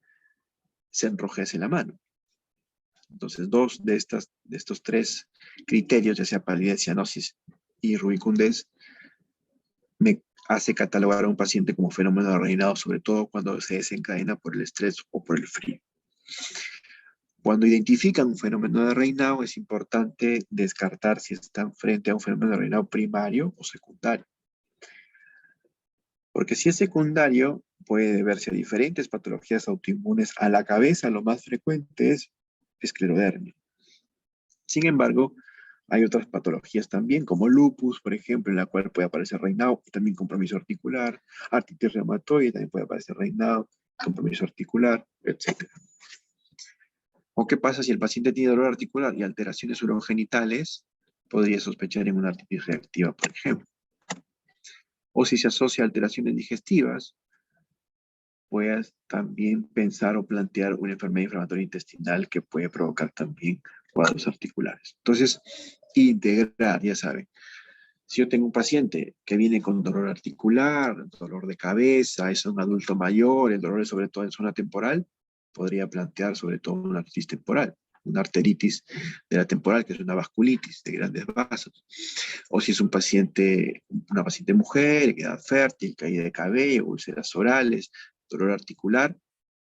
se enrojece la mano. Entonces, dos de estos tres criterios, ya sea palidez, cianosis y rubicundez, me hace catalogar a un paciente como fenómeno de Raynaud, sobre todo cuando se desencadena por el estrés o por el frío. Cuando identifican un fenómeno de Raynaud, es importante descartar si están frente a un fenómeno de Raynaud primario o secundario. Porque si es secundario, puede deberse a diferentes patologías autoinmunes. A la cabeza, lo más frecuente es esclerodermia. Sin embargo, hay otras patologías también, como lupus, por ejemplo, en la cual puede aparecer Raynaud, y también compromiso articular, artritis reumatoide, también puede aparecer Raynaud, compromiso articular, etc. ¿O qué pasa si el paciente tiene dolor articular y alteraciones urogenitales? Podría sospechar en una artritis reactiva, por ejemplo. O si se asocia a alteraciones digestivas, puedas también pensar o plantear una enfermedad inflamatoria intestinal que puede provocar también cuadros articulares. Entonces, integrar, ya saben. Si yo tengo un paciente que viene con dolor articular, dolor de cabeza, es un adulto mayor, el dolor es sobre todo en zona temporal, podría plantear sobre todo una artritis temporal, una arteritis de la temporal, que es una vasculitis de grandes vasos. O si es un paciente, una paciente mujer, edad fértil, caída de cabello, úlceras orales, dolor articular,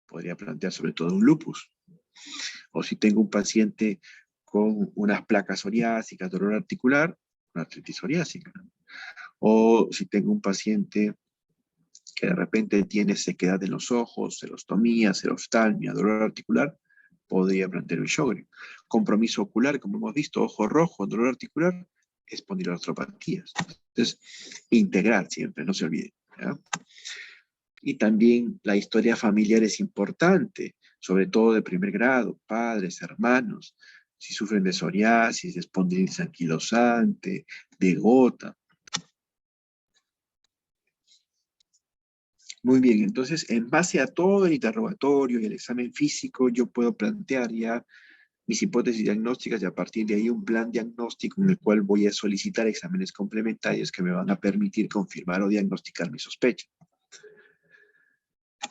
podría plantear sobre todo un lupus. O si tengo un paciente con unas placas psoriásicas, dolor articular, una artritis psoriásica. O si tengo un paciente que de repente tiene sequedad en los ojos, serostomía, seroftalmia, dolor articular, podría plantear el Sjögren. Compromiso ocular, como hemos visto, ojo rojo, dolor articular, espondiloartropatías. Entonces, integrar siempre, no se olvide, ¿ya? Y también la historia familiar es importante, sobre todo de primer grado, padres, hermanos, si sufren de psoriasis, de espondilitis anquilosante, de gota. Muy bien, entonces en base a todo el interrogatorio y el examen físico, yo puedo plantear ya mis hipótesis diagnósticas y a partir de ahí un plan diagnóstico en el cual voy a solicitar exámenes complementarios que me van a permitir confirmar o diagnosticar mi sospecha.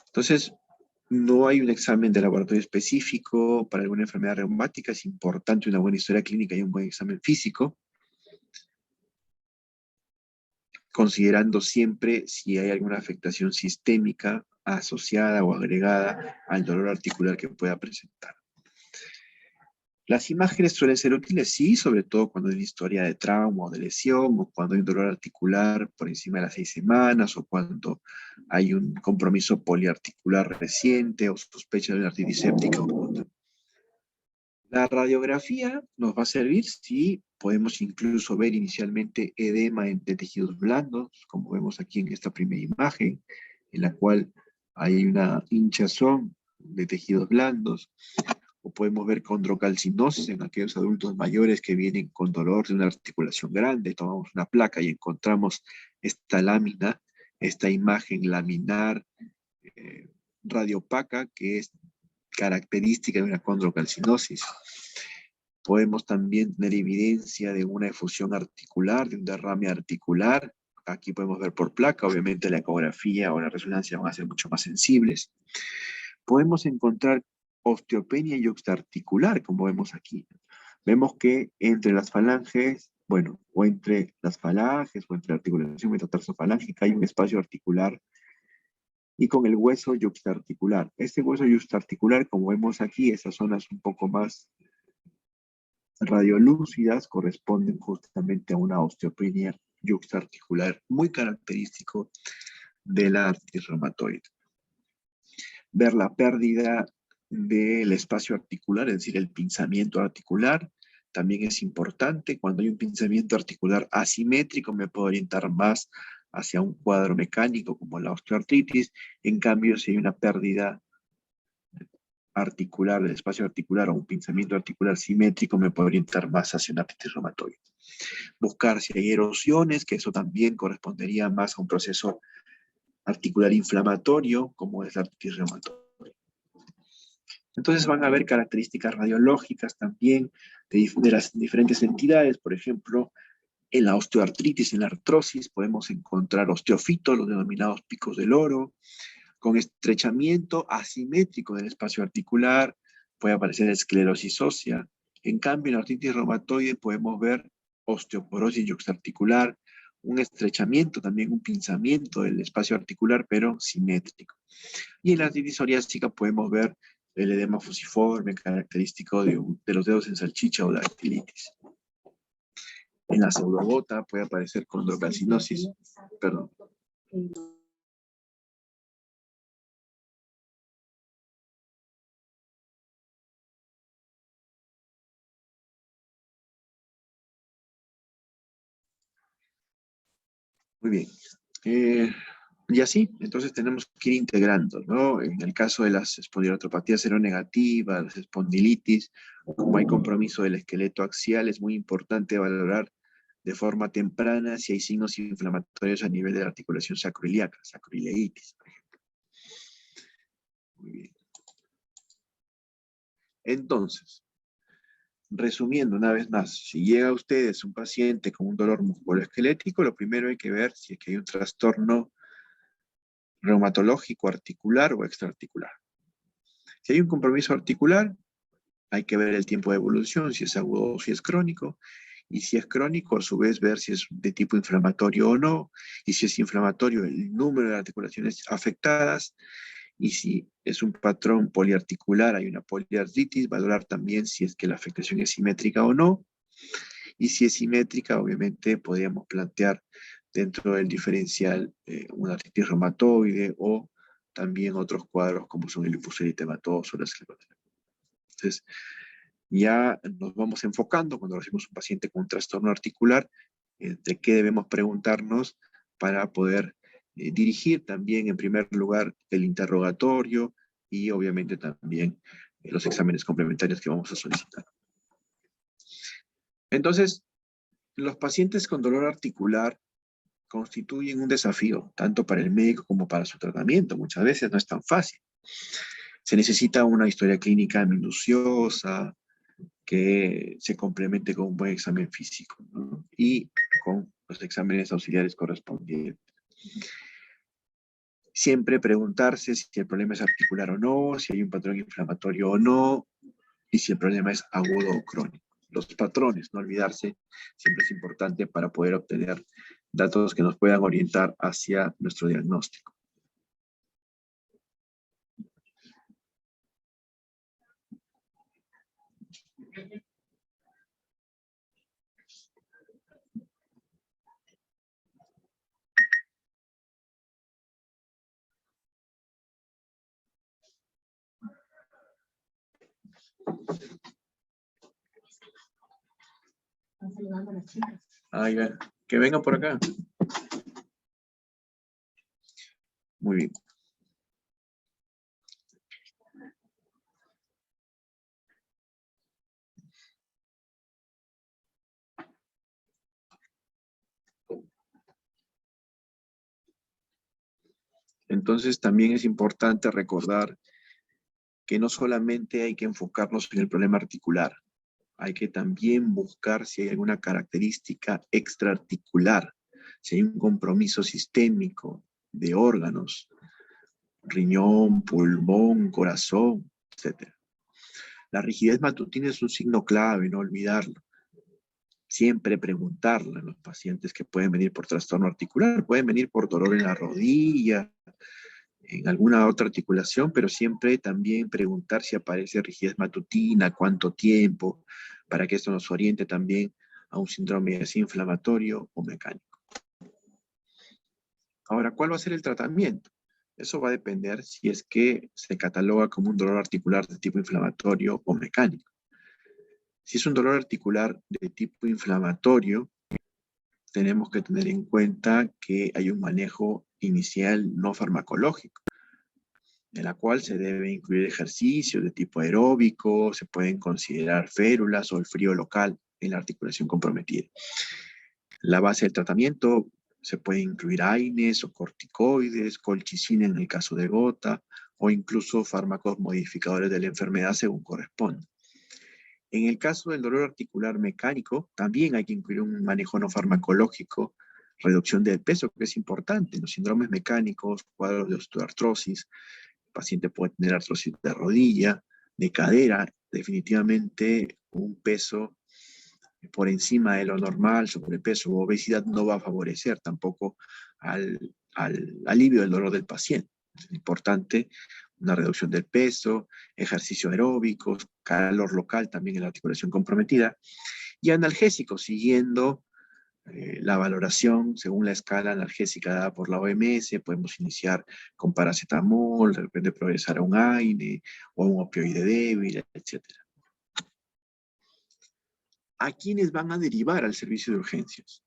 Entonces, no hay un examen de laboratorio específico para alguna enfermedad reumática, es importante una buena historia clínica y un buen examen físico, considerando siempre si hay alguna afectación sistémica asociada o agregada al dolor articular que pueda presentar. Las imágenes suelen ser útiles, sí, sobre todo cuando hay una historia de trauma o de lesión, o cuando hay un dolor articular por encima de las 6 semanas, o cuando hay un compromiso poliarticular reciente, o sospecha de una artritis séptica o gota. La radiografía nos va a servir si podemos incluso ver inicialmente edema de tejidos blandos, como vemos aquí en esta primera imagen, en la cual hay una hinchazón de tejidos blandos, o podemos ver condrocalcinosis en aquellos adultos mayores que vienen con dolor de una articulación grande. Tomamos una placa y encontramos esta lámina, esta imagen laminar radiopaca, que es característica de una condrocalcinosis. Podemos también tener evidencia de una efusión articular, de un derrame articular. Aquí podemos ver por placa, obviamente la ecografía o la resonancia van a ser mucho más sensibles. Podemos encontrar osteopenia yuxtaarticular, como vemos aquí. Vemos que entre las falanges, bueno, o entre las falanges o entre la articulación metatarsofalángica hay un espacio articular y con el hueso yuxtaarticular. Este hueso yuxtaarticular, como vemos aquí, esas zonas un poco más radiolúcidas corresponden justamente a una osteopenia yuxtaarticular muy característico de la artritis reumatoide. Ver la pérdida del espacio articular, es decir, el pinzamiento articular, también es importante. Cuando hay un pinzamiento articular asimétrico me puedo orientar más hacia un cuadro mecánico como la osteoartritis. En cambio, si hay una pérdida articular, del espacio articular o un pinzamiento articular simétrico, me puedo orientar más hacia una artritis reumatoide. Buscar si hay erosiones, que eso también correspondería más a un proceso articular inflamatorio, como es la artritis reumatoide. Entonces van a haber características radiológicas también de las diferentes entidades. Por ejemplo, en la osteoartritis, en la artrosis, podemos encontrar osteofitos, los denominados picos del oro, con estrechamiento asimétrico del espacio articular, puede aparecer esclerosis ósea. En cambio, en la artritis reumatoide podemos ver osteoporosis yuxtaarticular, un estrechamiento, también un pinzamiento del espacio articular, pero simétrico. Y en la artritis psoriásica podemos ver el edema fusiforme, característico de los dedos en salchicha o dactilitis. En la pseudogota puede aparecer condrocalcinosis, perdón. Muy bien. Y así, entonces tenemos que ir integrando, ¿no? En el caso de las espondiloartropatías seronegativas, las espondilitis, como hay compromiso del esqueleto axial, es muy importante valorar de forma temprana si hay signos inflamatorios a nivel de la articulación sacroiliaca, sacroileitis, por ejemplo. Muy bien. Entonces, resumiendo una vez más, si llega a ustedes un paciente con un dolor musculoesquelético, lo primero hay que ver si es que hay un trastorno reumatológico articular o extraarticular. Si hay un compromiso articular, hay que ver el tiempo de evolución, si es agudo o si es crónico, y si es crónico, a su vez ver si es de tipo inflamatorio o no, y si es inflamatorio, el número de articulaciones afectadas, y si es un patrón poliarticular, hay una poliartritis, valorar también si es que la afectación es simétrica o no, y si es simétrica, obviamente podríamos plantear dentro del diferencial una artritis reumatoide o también otros cuadros como son el lupus eritematoso o la esclerodermia. Entonces, ya nos vamos enfocando cuando recibimos un paciente con un trastorno articular, de qué debemos preguntarnos para poder dirigir también en primer lugar el interrogatorio y obviamente también los exámenes complementarios que vamos a solicitar. Entonces, los pacientes con dolor articular constituyen un desafío, tanto para el médico como para su tratamiento. Muchas veces no es tan fácil. Se necesita una historia clínica minuciosa, que se complemente con un buen examen físico, ¿no? Y con los exámenes auxiliares correspondientes. Siempre preguntarse si el problema es articular o no, si hay un patrón inflamatorio o no, y si el problema es agudo o crónico. Los patrones, no olvidarse, siempre es importante para poder obtener datos que nos puedan orientar hacia nuestro diagnóstico. Están saludando a las chicas. Ahí va. Que vengan por acá. Muy bien. Entonces también es importante recordar que no solamente hay que enfocarnos en el problema articular, hay que también buscar si hay alguna característica extraarticular, si hay un compromiso sistémico de órganos, riñón, pulmón, corazón, etc. La rigidez matutina es un signo clave, no olvidarlo. Siempre preguntarle a los pacientes que pueden venir por trastorno articular, pueden venir por dolor en la rodilla, en alguna otra articulación, pero siempre también preguntar si aparece rigidez matutina, cuánto tiempo, para que esto nos oriente también a un síndrome así inflamatorio o mecánico. Ahora, ¿cuál va a ser el tratamiento? Eso va a depender si es que se cataloga como un dolor articular de tipo inflamatorio o mecánico. Si es un dolor articular de tipo inflamatorio, tenemos que tener en cuenta que hay un manejo inicial no farmacológico, en la cual se debe incluir ejercicios de tipo aeróbico, se pueden considerar férulas o el frío local en la articulación comprometida. La base del tratamiento se puede incluir AINES o corticoides, colchicina en el caso de gota, o incluso fármacos modificadores de la enfermedad según corresponda. En el caso del dolor articular mecánico, también hay que incluir un manejo no farmacológico, reducción del peso, que es importante. En los síndromes mecánicos, cuadros de osteoartrosis, el paciente puede tener artrosis de rodilla, de cadera, definitivamente un peso por encima de lo normal, sobrepeso o obesidad no va a favorecer tampoco al alivio del dolor del paciente. Es importante una reducción del peso, ejercicio aeróbico, calor local también en la articulación comprometida, y analgésicos, siguiendo la valoración según la escala analgésica dada por la OMS. Podemos iniciar con paracetamol, de repente progresar a un AINE o a un opioide débil, etc. ¿A quiénes van a derivar al servicio de urgencias?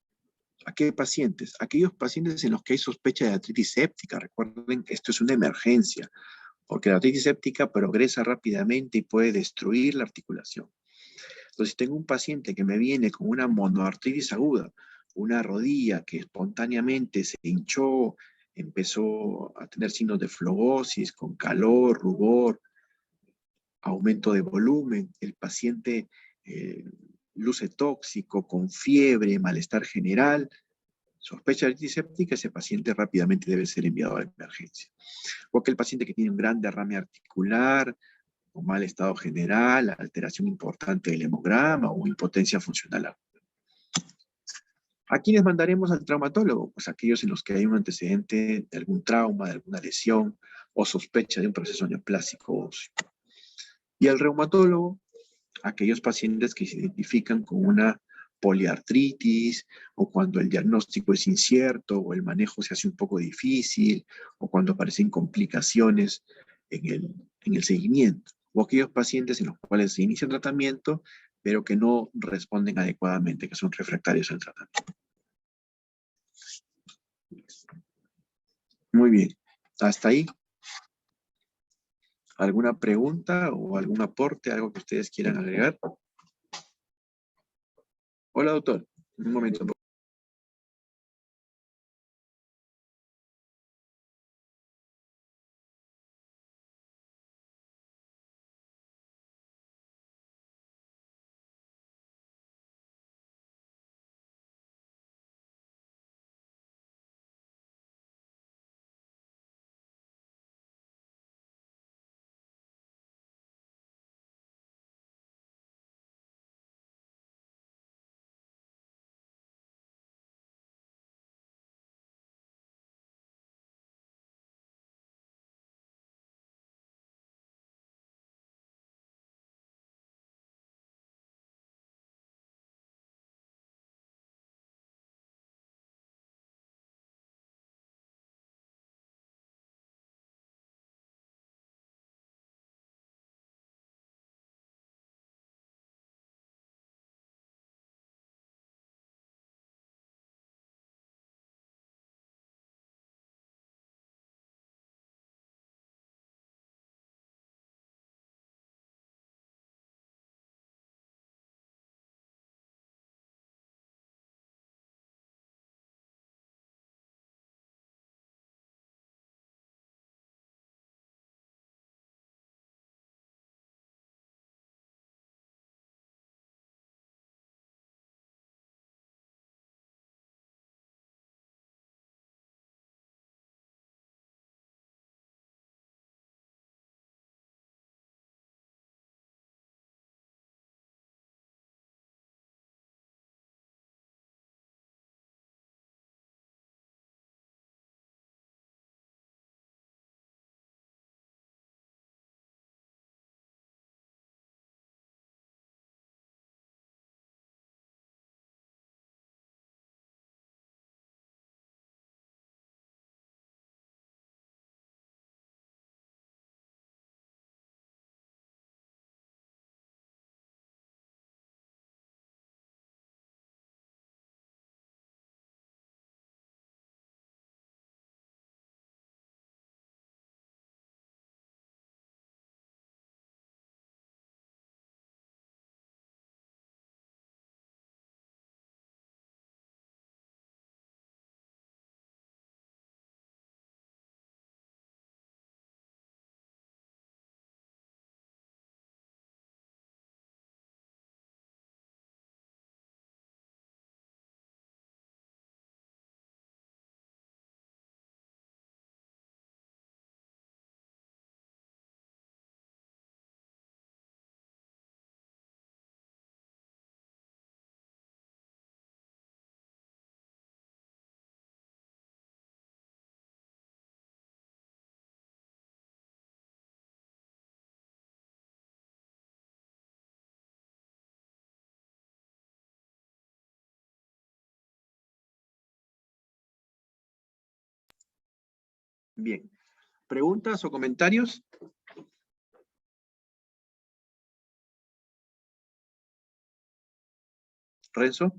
¿A qué pacientes? Aquellos pacientes en los que hay sospecha de artritis séptica. Recuerden que esto es una emergencia, porque la artritis séptica progresa rápidamente y puede destruir la articulación. Entonces, si tengo un paciente que me viene con una monoartritis aguda, una rodilla que espontáneamente se hinchó, empezó a tener signos de flogosis, con calor, rubor, aumento de volumen, el paciente luce tóxico, con fiebre, malestar general, sospecha de antiséptica, ese paciente rápidamente debe ser enviado a la emergencia. O aquel paciente que tiene un gran derrame articular, o mal estado general, alteración importante del hemograma o impotencia funcional aguda. ¿A quiénes mandaremos al traumatólogo? Pues aquellos en los que hay un antecedente de algún trauma, de alguna lesión o sospecha de un proceso neoplásico óseo. Y al reumatólogo, aquellos pacientes que se identifican con una poliartritis, o cuando el diagnóstico es incierto, o el manejo se hace un poco difícil, o cuando aparecen complicaciones en el seguimiento, o aquellos pacientes en los cuales se inicia el tratamiento, pero que no responden adecuadamente, que son refractarios al tratamiento. Muy bien, hasta ahí. ¿Alguna pregunta o algún aporte, algo que ustedes quieran agregar? Hola, doctor. Un momento. Bien. ¿Preguntas o comentarios? ¿Renzo?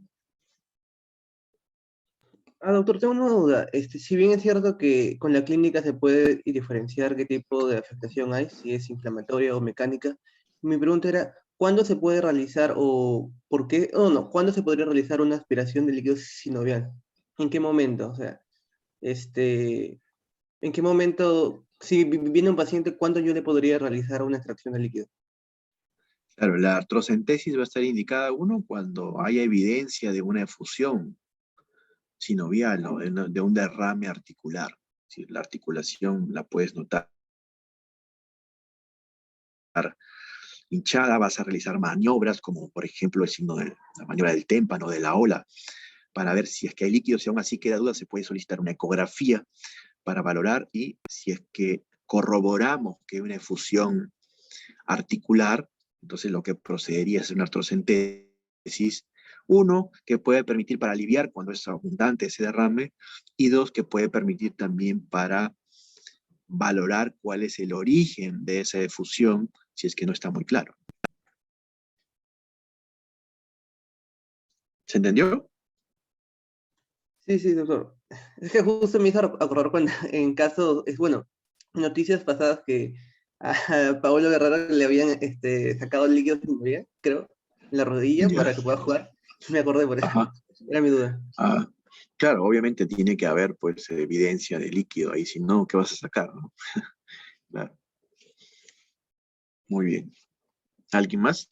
Doctor, tengo una duda. Si bien es cierto que con la clínica se puede diferenciar qué tipo de afectación hay, si es inflamatoria o mecánica, mi pregunta era, ¿cuándo se puede realizar o por qué, o no, cuándo se podría realizar una aspiración de líquido sinovial? ¿En qué momento? O sea, ¿En qué momento, si viene un paciente, cuándo yo le podría realizar una extracción de líquido? Claro, la artrocentesis va a estar indicada, uno, cuando haya evidencia de una efusión sinovial o de un derrame articular. Si la articulación la puedes notar hinchada, vas a realizar maniobras como por ejemplo el signo de la maniobra del témpano, de la ola, para ver si es que hay líquido. Si aún así queda duda, se puede solicitar una ecografía para valorar, y si es que corroboramos que hay una efusión articular, entonces lo que procedería es una artrocentesis, uno, que puede permitir para aliviar cuando es abundante ese derrame, y dos, que puede permitir también para valorar cuál es el origen de esa efusión, si es que no está muy claro. ¿Se entendió? Sí, doctor. Es que justo me hizo acordar cuando, en casos, bueno, noticias pasadas que a Paolo Guerrero le habían sacado líquidos sinovial, creo, en la rodilla Ya. para que pueda jugar. Me acordé por eso. Ajá. Era mi duda. Ah, claro, obviamente tiene que haber pues evidencia de líquido ahí, si no, ¿qué vas a sacar, no? Claro. Muy bien. ¿Alguien más?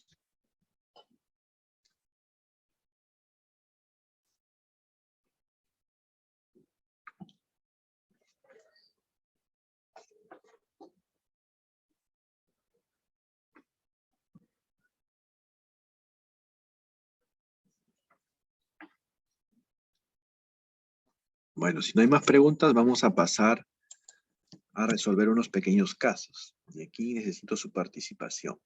Bueno, si no hay más preguntas, vamos a pasar a resolver unos pequeños casos. Y aquí necesito su participación.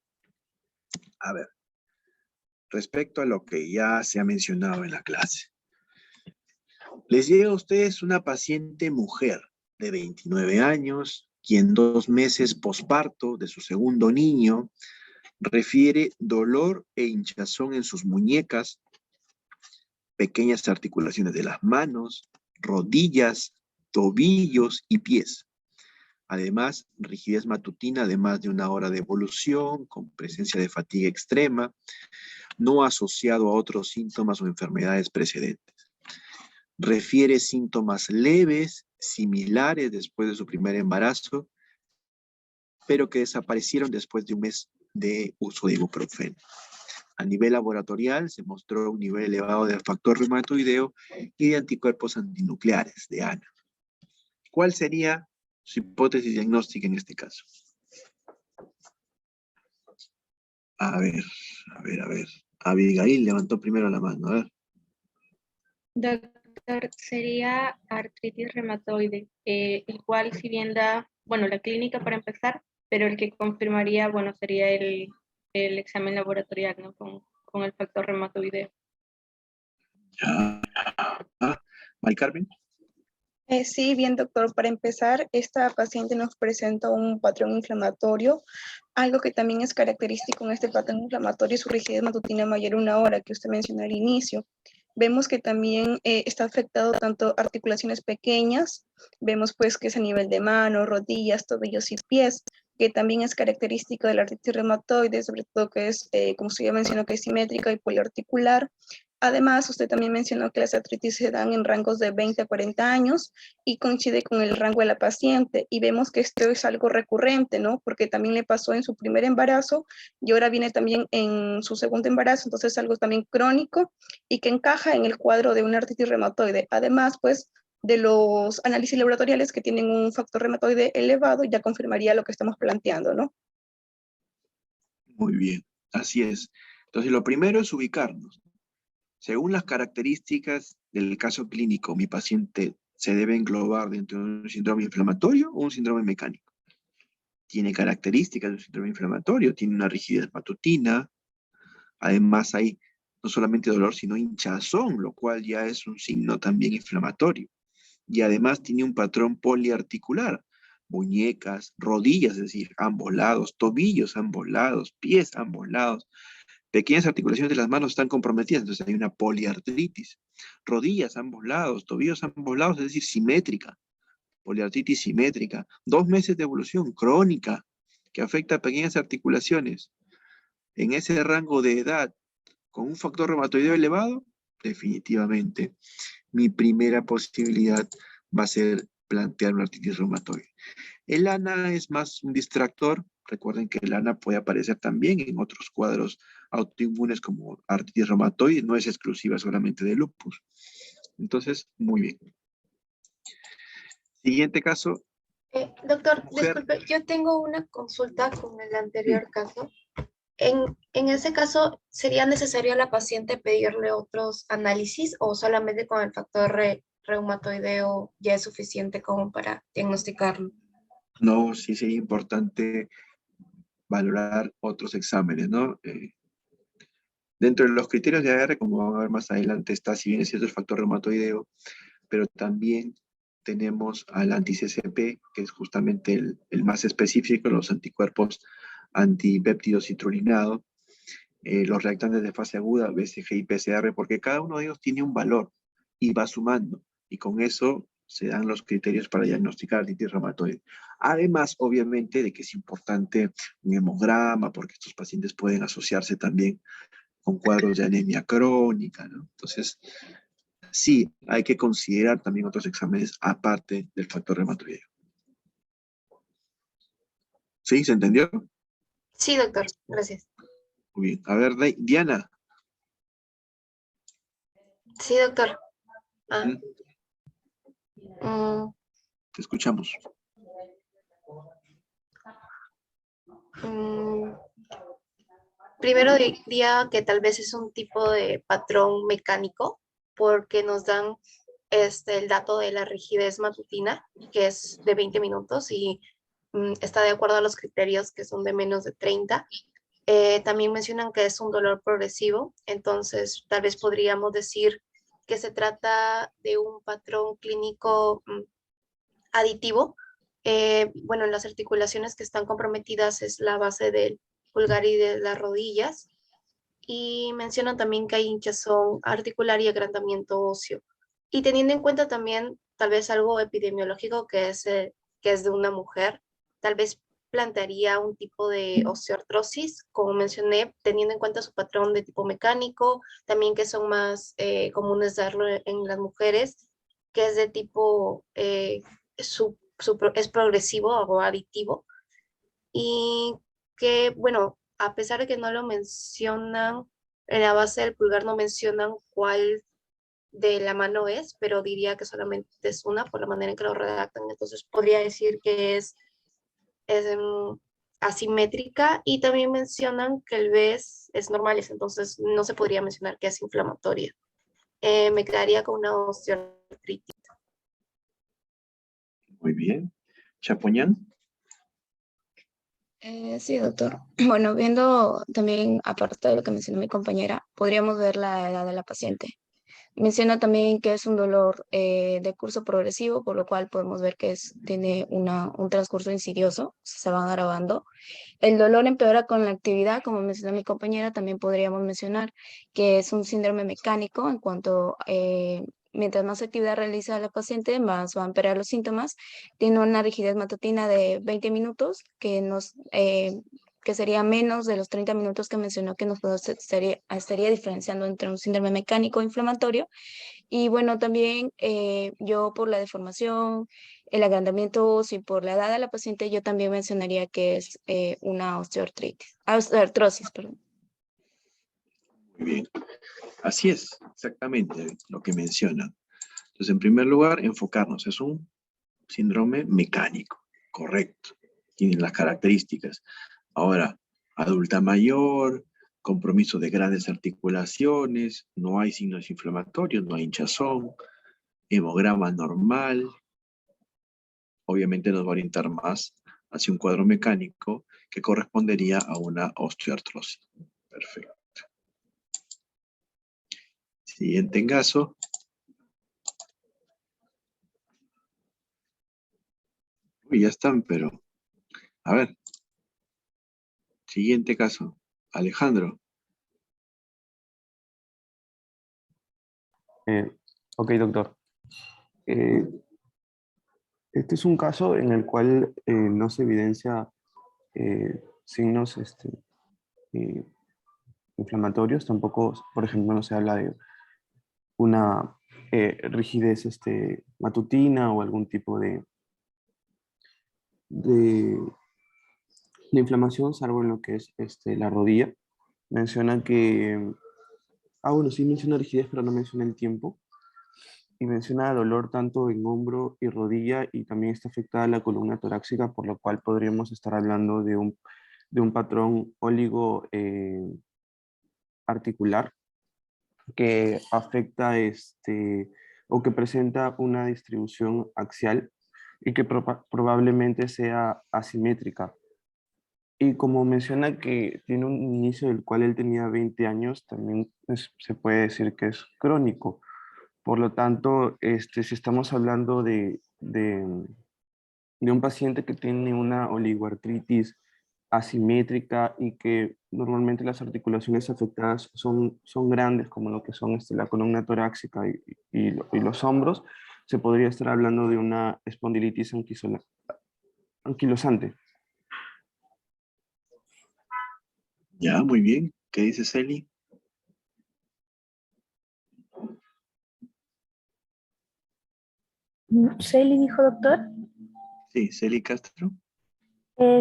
A ver, respecto a lo que ya se ha mencionado en la clase. Les llega a ustedes una paciente mujer de 29 años, quien 2 meses posparto de su segundo niño refiere dolor e hinchazón en sus muñecas, pequeñas articulaciones de las manos, rodillas, tobillos y pies. Además, rigidez matutina de más de 1 hora de evolución, con presencia de fatiga extrema, no asociado a otros síntomas o enfermedades precedentes. Refiere síntomas leves, similares después de su primer embarazo, pero que desaparecieron después de 1 mes de uso de ibuprofeno. A nivel laboratorial se mostró un nivel elevado de factor reumatoideo y de anticuerpos antinucleares, de ANA. ¿Cuál sería su hipótesis diagnóstica en este caso? A ver. Abigail levantó primero la mano, a ver. Doctor, sería artritis reumatoide, el cual si bien da, bueno, la clínica para empezar, pero el que confirmaría, bueno, sería el examen laboratorial, ¿no? Con el factor reumatoideo. Ya. Mari Carmen. Sí, bien, doctor. Para empezar, esta paciente nos presenta un patrón inflamatorio. Algo que también es característico en este patrón inflamatorio es su rigidez matutina mayor a 1 hora, que usted mencionó al inicio. Vemos que también está afectado tanto articulaciones pequeñas, vemos pues que es a nivel de mano, rodillas, tobillos y pies, que también es característico de la artritis reumatoide, sobre todo que es, como usted ya mencionó, que es simétrica y poliarticular. Además, usted también mencionó que las artritis se dan en rangos de 20 a 40 años y coincide con el rango de la paciente. Y vemos que esto es algo recurrente, ¿no? Porque también le pasó en su primer embarazo y ahora viene también en su segundo embarazo. Entonces es algo también crónico y que encaja en el cuadro de una artritis reumatoide. Además, pues, de los análisis laboratoriales que tienen un factor reumatoide elevado, ya confirmaría lo que estamos planteando, ¿no? Muy bien, así es. Entonces, lo primero es ubicarnos. Según las características del caso clínico, mi paciente se debe englobar dentro de un síndrome inflamatorio o un síndrome mecánico. Tiene características de un síndrome inflamatorio, tiene una rigidez matutina, además hay no solamente dolor, sino hinchazón, lo cual ya es un signo también inflamatorio. Y además tiene un patrón poliarticular, muñecas, rodillas, es decir, ambos lados, tobillos ambos lados, pies ambos lados. Pequeñas articulaciones de las manos están comprometidas, entonces hay una poliartritis. Rodillas ambos lados, tobillos ambos lados, es decir, simétrica. Poliartritis simétrica. 2 meses de evolución crónica que afecta a pequeñas articulaciones. En ese rango de edad, con un factor reumatoideo elevado, definitivamente mi primera posibilidad va a ser plantear una artritis reumatoide. El ANA es más un distractor. Recuerden que el ANA puede aparecer también en otros cuadros autoinmunes como artritis reumatoide, no es exclusiva solamente de lupus. Entonces, muy bien. Siguiente caso. Doctor, Mujer. disculpe, yo tengo una consulta con el anterior caso. En ese caso, ¿sería necesario a la paciente pedirle otros análisis o solamente con el factor reumatoideo ya es suficiente como para diagnosticarlo? No, sí sería importante valorar otros exámenes, ¿no? Dentro de los criterios de AR, como vamos a ver más adelante, está, si bien es cierto, el factor reumatoideo, pero también tenemos al anti-CCP, que es justamente el más específico, los anticuerpos antipéptido citrulinado, los reactantes de fase aguda, BCG y PCR, porque cada uno de ellos tiene un valor y va sumando, y con eso se dan los criterios para diagnosticar artritis reumatoide. Además, obviamente, de que es importante un hemograma, porque estos pacientes pueden asociarse también con cuadros de anemia crónica, ¿no? Entonces, sí, hay que considerar también otros exámenes aparte del factor reumatoideo. ¿Sí? ¿Se entendió? Sí, doctor, gracias. Muy bien. A ver, Diana. Sí, doctor. Te escuchamos. Primero diría que tal vez es un tipo de patrón mecánico porque nos dan el dato de la rigidez matutina, que es de 20 minutos y está de acuerdo a los criterios que son de menos de 30. También mencionan que es un dolor progresivo, entonces tal vez podríamos decir que se trata de un patrón clínico aditivo. Bueno, en las articulaciones que están comprometidas es la base del pulgar y de las rodillas. Y mencionan también que hay hinchazón articular y agrandamiento óseo. Y teniendo en cuenta también tal vez algo epidemiológico que es de una mujer, tal vez plantearía un tipo de osteoartrosis, como mencioné, teniendo en cuenta su patrón de tipo mecánico, también que son más comunes darlo en las mujeres, que es de tipo, es progresivo o aditivo, y que, bueno, a pesar de que no lo mencionan, en la base del pulgar no mencionan cuál de la mano es, pero diría que solamente es una por la manera en que lo redactan. Entonces podría decir que es asimétrica y también mencionan que el BES es normal, entonces no se podría mencionar que es inflamatoria. Me quedaría con una osteoartritis. Muy bien. Chapoñán. Sí, doctor. Bueno, viendo también, aparte de lo que mencionó mi compañera, podríamos ver la edad de la paciente. Menciona también que es un dolor de curso progresivo, por lo cual podemos ver que tiene un transcurso insidioso, se van agravando. El dolor empeora con la actividad, como mencionó mi compañera, también podríamos mencionar que es un síndrome mecánico en cuanto mientras más actividad realiza la paciente, más va a empeorar los síntomas. Tiene una rigidez matutina de 20 minutos que sería menos de los 30 minutos que mencionó que nos estaría diferenciando entre un síndrome mecánico e inflamatorio. Y bueno, también yo por la deformación, el agrandamiento óseo y por la edad de la paciente, yo también mencionaría que es una osteoartrosis, perdón. Muy bien. Así es, exactamente lo que mencionan. Entonces, en primer lugar, enfocarnos. Es un síndrome mecánico, correcto. Tienen las características. Ahora, adulta mayor, compromiso de grandes articulaciones, no hay signos inflamatorios, no hay hinchazón, hemograma normal. Obviamente nos va a orientar más hacia un cuadro mecánico que correspondería a una osteoartrosis. Perfecto. Siguiente caso. Uy, ya están, pero... A ver. Siguiente caso. Alejandro. Ok, doctor. Este es un caso en el cual no se evidencia signos inflamatorios, tampoco, por ejemplo, no se habla de una rigidez matutina o algún tipo de, de inflamación, salvo en lo que es la rodilla. Menciona que, bueno, sí menciona rigidez, pero no menciona el tiempo. Y menciona dolor tanto en hombro y rodilla, y también está afectada la columna torácica, por lo cual podríamos estar hablando de un patrón oligo articular que afecta o que presenta una distribución axial y que probablemente sea asimétrica. Y como menciona que tiene un inicio del cual él tenía 20 años, también se puede decir que es crónico. Por lo tanto, si estamos hablando de un paciente que tiene una oligoartritis asimétrica y que normalmente las articulaciones afectadas son grandes, como lo que son la columna torácica y los hombros, se podría estar hablando de una espondilitis anquilosante. Ya, muy bien. ¿Qué dice Celi? ¿Shelly dijo doctor? Sí, Celi Castro.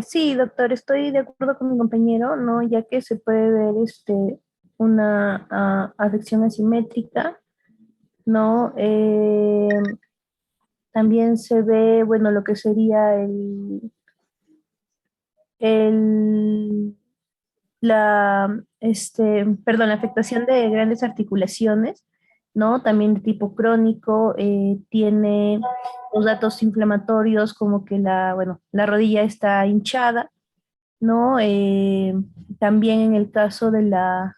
Sí, doctor, estoy de acuerdo con mi compañero, ¿no? Ya que se puede ver una afección asimétrica, ¿no? También se ve, bueno, lo que sería el, la afectación de grandes articulaciones, ¿no? También de tipo crónico, tiene los datos inflamatorios como que la rodilla está hinchada, ¿no? También en el caso de la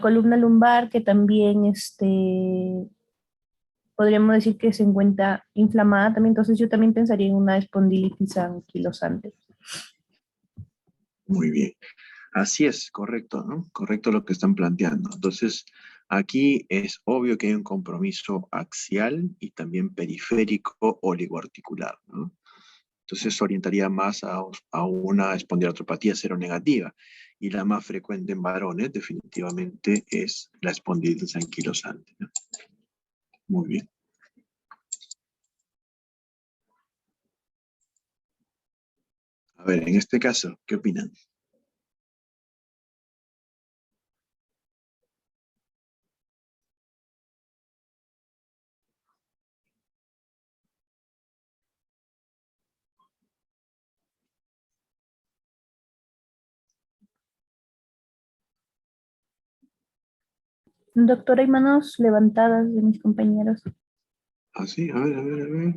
columna lumbar, que también podríamos decir que se encuentra inflamada también, entonces yo también pensaría en una espondilitis anquilosante. Muy bien. Así es, correcto, ¿no? Correcto lo que están planteando. Entonces, aquí es obvio que hay un compromiso axial y también periférico oligoarticular, ¿no? Entonces orientaría más a una espondiloartropatía seronegativa. Y la más frecuente en varones definitivamente es la espondilitis anquilosante, ¿no? Muy bien. A ver, en este caso, ¿qué opinan? Doctor, hay manos levantadas de mis compañeros. Ah, sí, a ver, a ver, a ver.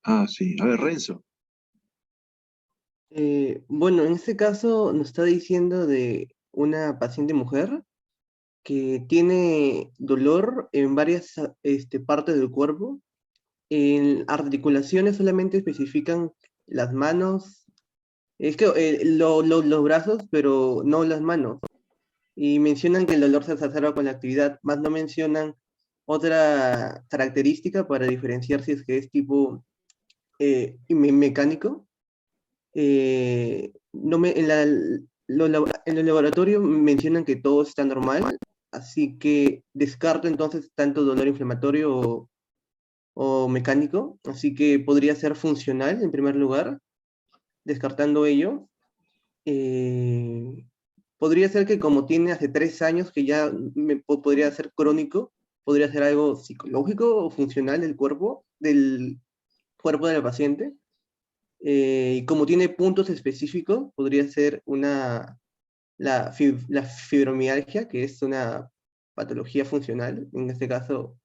Ah, sí, a ver, Renzo. Bueno, en este caso nos está diciendo de una paciente mujer que tiene dolor en varias partes del cuerpo. En articulaciones solamente especifican las manos, es que los brazos, pero no las manos. Y mencionan que el dolor se exacerba con la actividad, más no mencionan otra característica para diferenciar si es que es tipo mecánico. No me, en el laboratorio mencionan que todo está normal, así que descarto entonces tanto dolor inflamatorio o mecánico, así que podría ser funcional en primer lugar, descartando ello. Podría ser que como tiene hace 3 años que ya podría ser crónico, podría ser algo psicológico o funcional del cuerpo de la paciente. Y como tiene puntos específicos, podría ser la fibromialgia, que es una patología funcional, en este caso,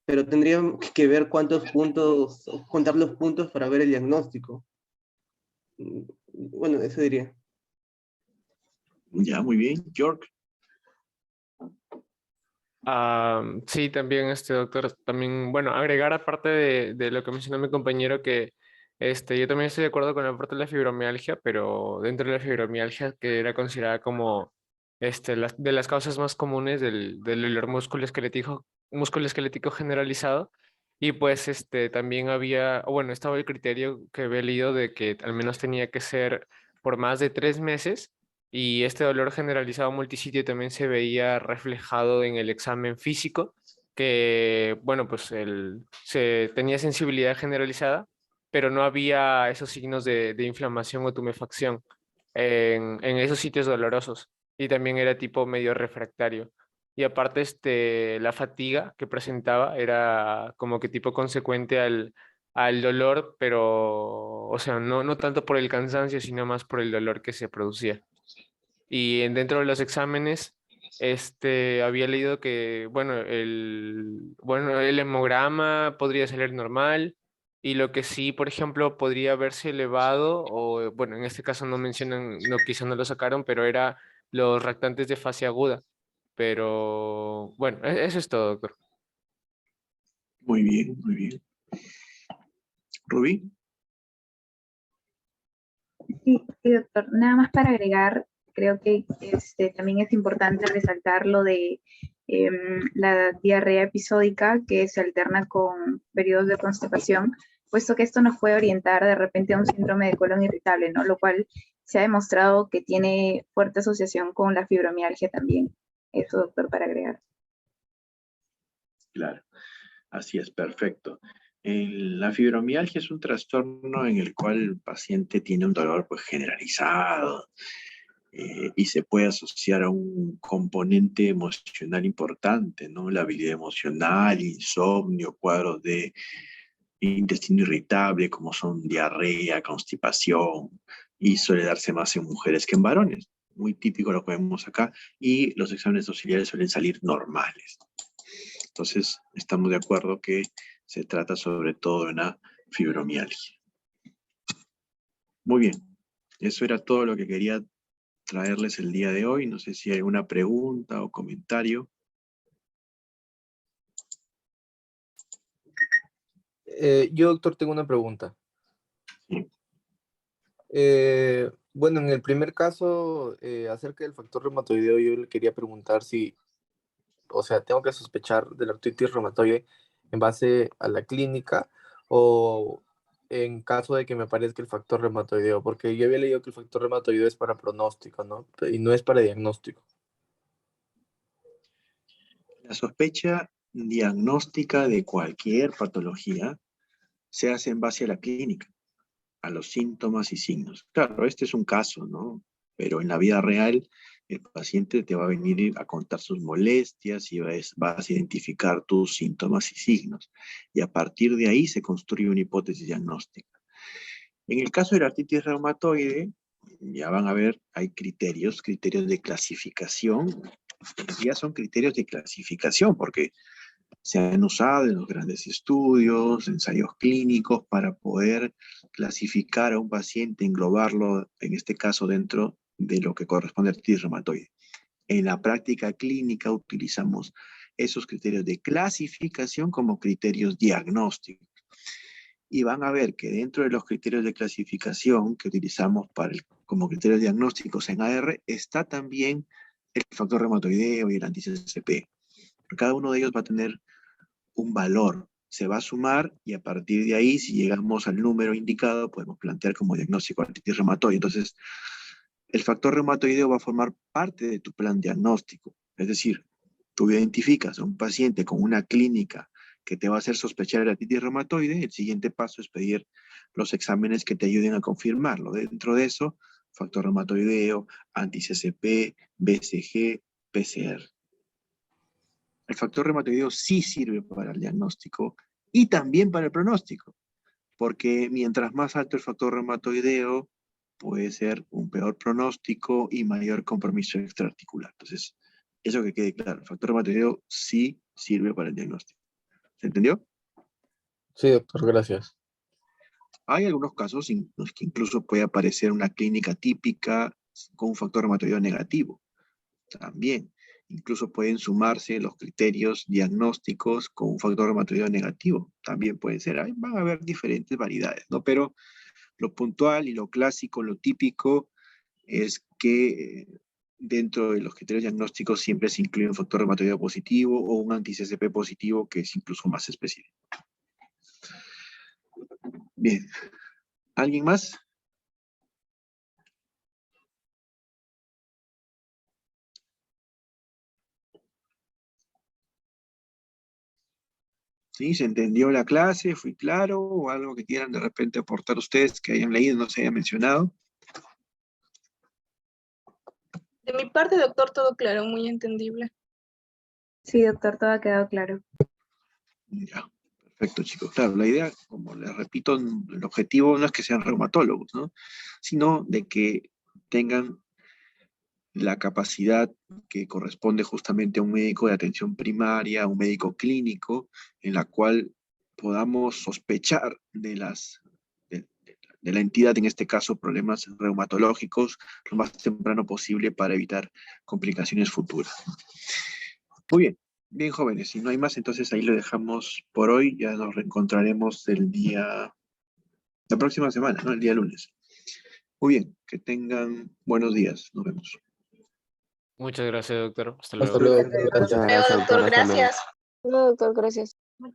pero tendrían que ver cuántos puntos, contar los puntos para ver el diagnóstico. Bueno, eso diría. Ya, muy bien. York. Sí, también doctor, también, bueno, agregar aparte de lo que mencionó mi compañero que yo también estoy de acuerdo con la parte de la fibromialgia, pero dentro de la fibromialgia que era considerada como de las causas más comunes del dolor musculoesquelético generalizado. Y pues también había, o bueno, estaba el criterio que había leído de que al menos tenía que ser por más de 3 meses Y este dolor generalizado multisitio también se veía reflejado en el examen físico, que, bueno, pues se tenía sensibilidad generalizada, pero no había esos signos de inflamación o tumefacción en esos sitios dolorosos. Y también era tipo medio refractario. Y aparte, la fatiga que presentaba era como que tipo consecuente al dolor, pero, o sea, no tanto por el cansancio, sino más por el dolor que se producía. Y dentro de los exámenes, había leído que, bueno, el hemograma podría salir normal y lo que sí, por ejemplo, podría haberse elevado, o bueno, en este caso no mencionan, no, quizá no lo sacaron, pero era los reactantes de fase aguda. Pero bueno, eso es todo, doctor. Muy bien, muy bien. Rubí. Sí, sí, doctor. Nada más para agregar, creo que también es importante resaltar lo de la diarrea episódica que se alterna con periodos de constipación, puesto que esto nos puede orientar de repente a un síndrome de colon irritable, ¿no? Lo cual se ha demostrado que tiene fuerte asociación con la fibromialgia también. Eso, doctor, para agregar. Claro, así es, perfecto. La fibromialgia es un trastorno en el cual el paciente tiene un dolor pues, generalizado y se puede asociar a un componente emocional importante, ¿no? La habilidad emocional, insomnio, cuadros de intestino irritable como son diarrea, constipación y suele darse más en mujeres que en varones. Muy típico lo que vemos acá y los exámenes auxiliares suelen salir normales. Entonces, estamos de acuerdo que se trata sobre todo de una fibromialgia. Muy bien, eso era todo lo que quería traerles el día de hoy. No sé si hay alguna pregunta o comentario. Yo, doctor, tengo una pregunta. Sí. Bueno, en el primer caso, acerca del factor reumatoideo, yo le quería preguntar si, o sea, tengo que sospechar de la artritis reumatoide en base a la clínica o en caso de que me aparezca el factor reumatoideo, porque yo había leído que el factor reumatoideo es para pronóstico, ¿no? Y no es para diagnóstico. La sospecha diagnóstica de cualquier patología se hace en base a la clínica, a los síntomas y signos. Claro, este es un caso, ¿no? Pero en la vida real, el paciente te va a venir a contar sus molestias y vas a identificar tus síntomas y signos. Y a partir de ahí se construye una hipótesis diagnóstica. En el caso de la artritis reumatoide, ya van a ver, hay criterios de clasificación. Ya son criterios de clasificación porque se han usado en los grandes estudios, ensayos clínicos, para poder clasificar a un paciente, englobarlo, en este caso, dentro de lo que corresponde a artritis reumatoide. En la práctica clínica utilizamos esos criterios de clasificación como criterios diagnósticos. Y van a ver que dentro de los criterios de clasificación que utilizamos como criterios diagnósticos en AR está también el factor reumatoideo y el anti-CCP. Cada uno de ellos va a tener un valor, se va a sumar y a partir de ahí, si llegamos al número indicado, podemos plantear como diagnóstico artritis reumatoide. Entonces, el factor reumatoideo va a formar parte de tu plan diagnóstico. Es decir, tú identificas a un paciente con una clínica que te va a hacer sospechar de artritis reumatoide, el siguiente paso es pedir los exámenes que te ayuden a confirmarlo. Dentro de eso, factor reumatoideo, anti-CCP, BCG, PCR. El factor reumatoideo sí sirve para el diagnóstico y también para el pronóstico, porque mientras más alto el factor reumatoideo, puede ser un peor pronóstico y mayor compromiso extraarticular. Entonces, eso que quede claro, el factor reumatoideo sí sirve para el diagnóstico. ¿Se entendió? Sí, doctor, gracias. Hay algunos casos en los que incluso puede aparecer una clínica típica con un factor reumatoideo negativo. También, incluso pueden sumarse los criterios diagnósticos con un factor reumatoideo negativo. También pueden ser, van a haber diferentes variedades, ¿no? Pero lo puntual y lo clásico, lo típico, es que dentro de los criterios diagnósticos siempre se incluye un factor reumatoideo positivo o un anti-CCP positivo que es incluso más específico. Bien. ¿Alguien más? ¿Sí? ¿Se entendió la clase? ¿Fui claro? ¿O algo que quieran de repente aportar ustedes que hayan leído, no se haya mencionado? De mi parte, doctor, todo claro, muy entendible. Sí, doctor, todo ha quedado claro. Ya, perfecto, chicos. Claro, la idea, como les repito, el objetivo no es que sean reumatólogos, ¿no? Sino de que tengan la capacidad que corresponde justamente a un médico de atención primaria, un médico clínico, en la cual podamos sospechar de la entidad, en este caso problemas reumatológicos, lo más temprano posible para evitar complicaciones futuras. Muy bien, bien jóvenes, si no hay más, entonces ahí lo dejamos por hoy, ya nos reencontraremos la próxima semana, ¿no? El día lunes. Muy bien, que tengan buenos días, nos vemos. Muchas gracias, doctor. Hasta Hasta luego. luego. Gracias. Muchas gracias, doctor. Doctor, Hasta luego. gracias. No, doctor, gracias.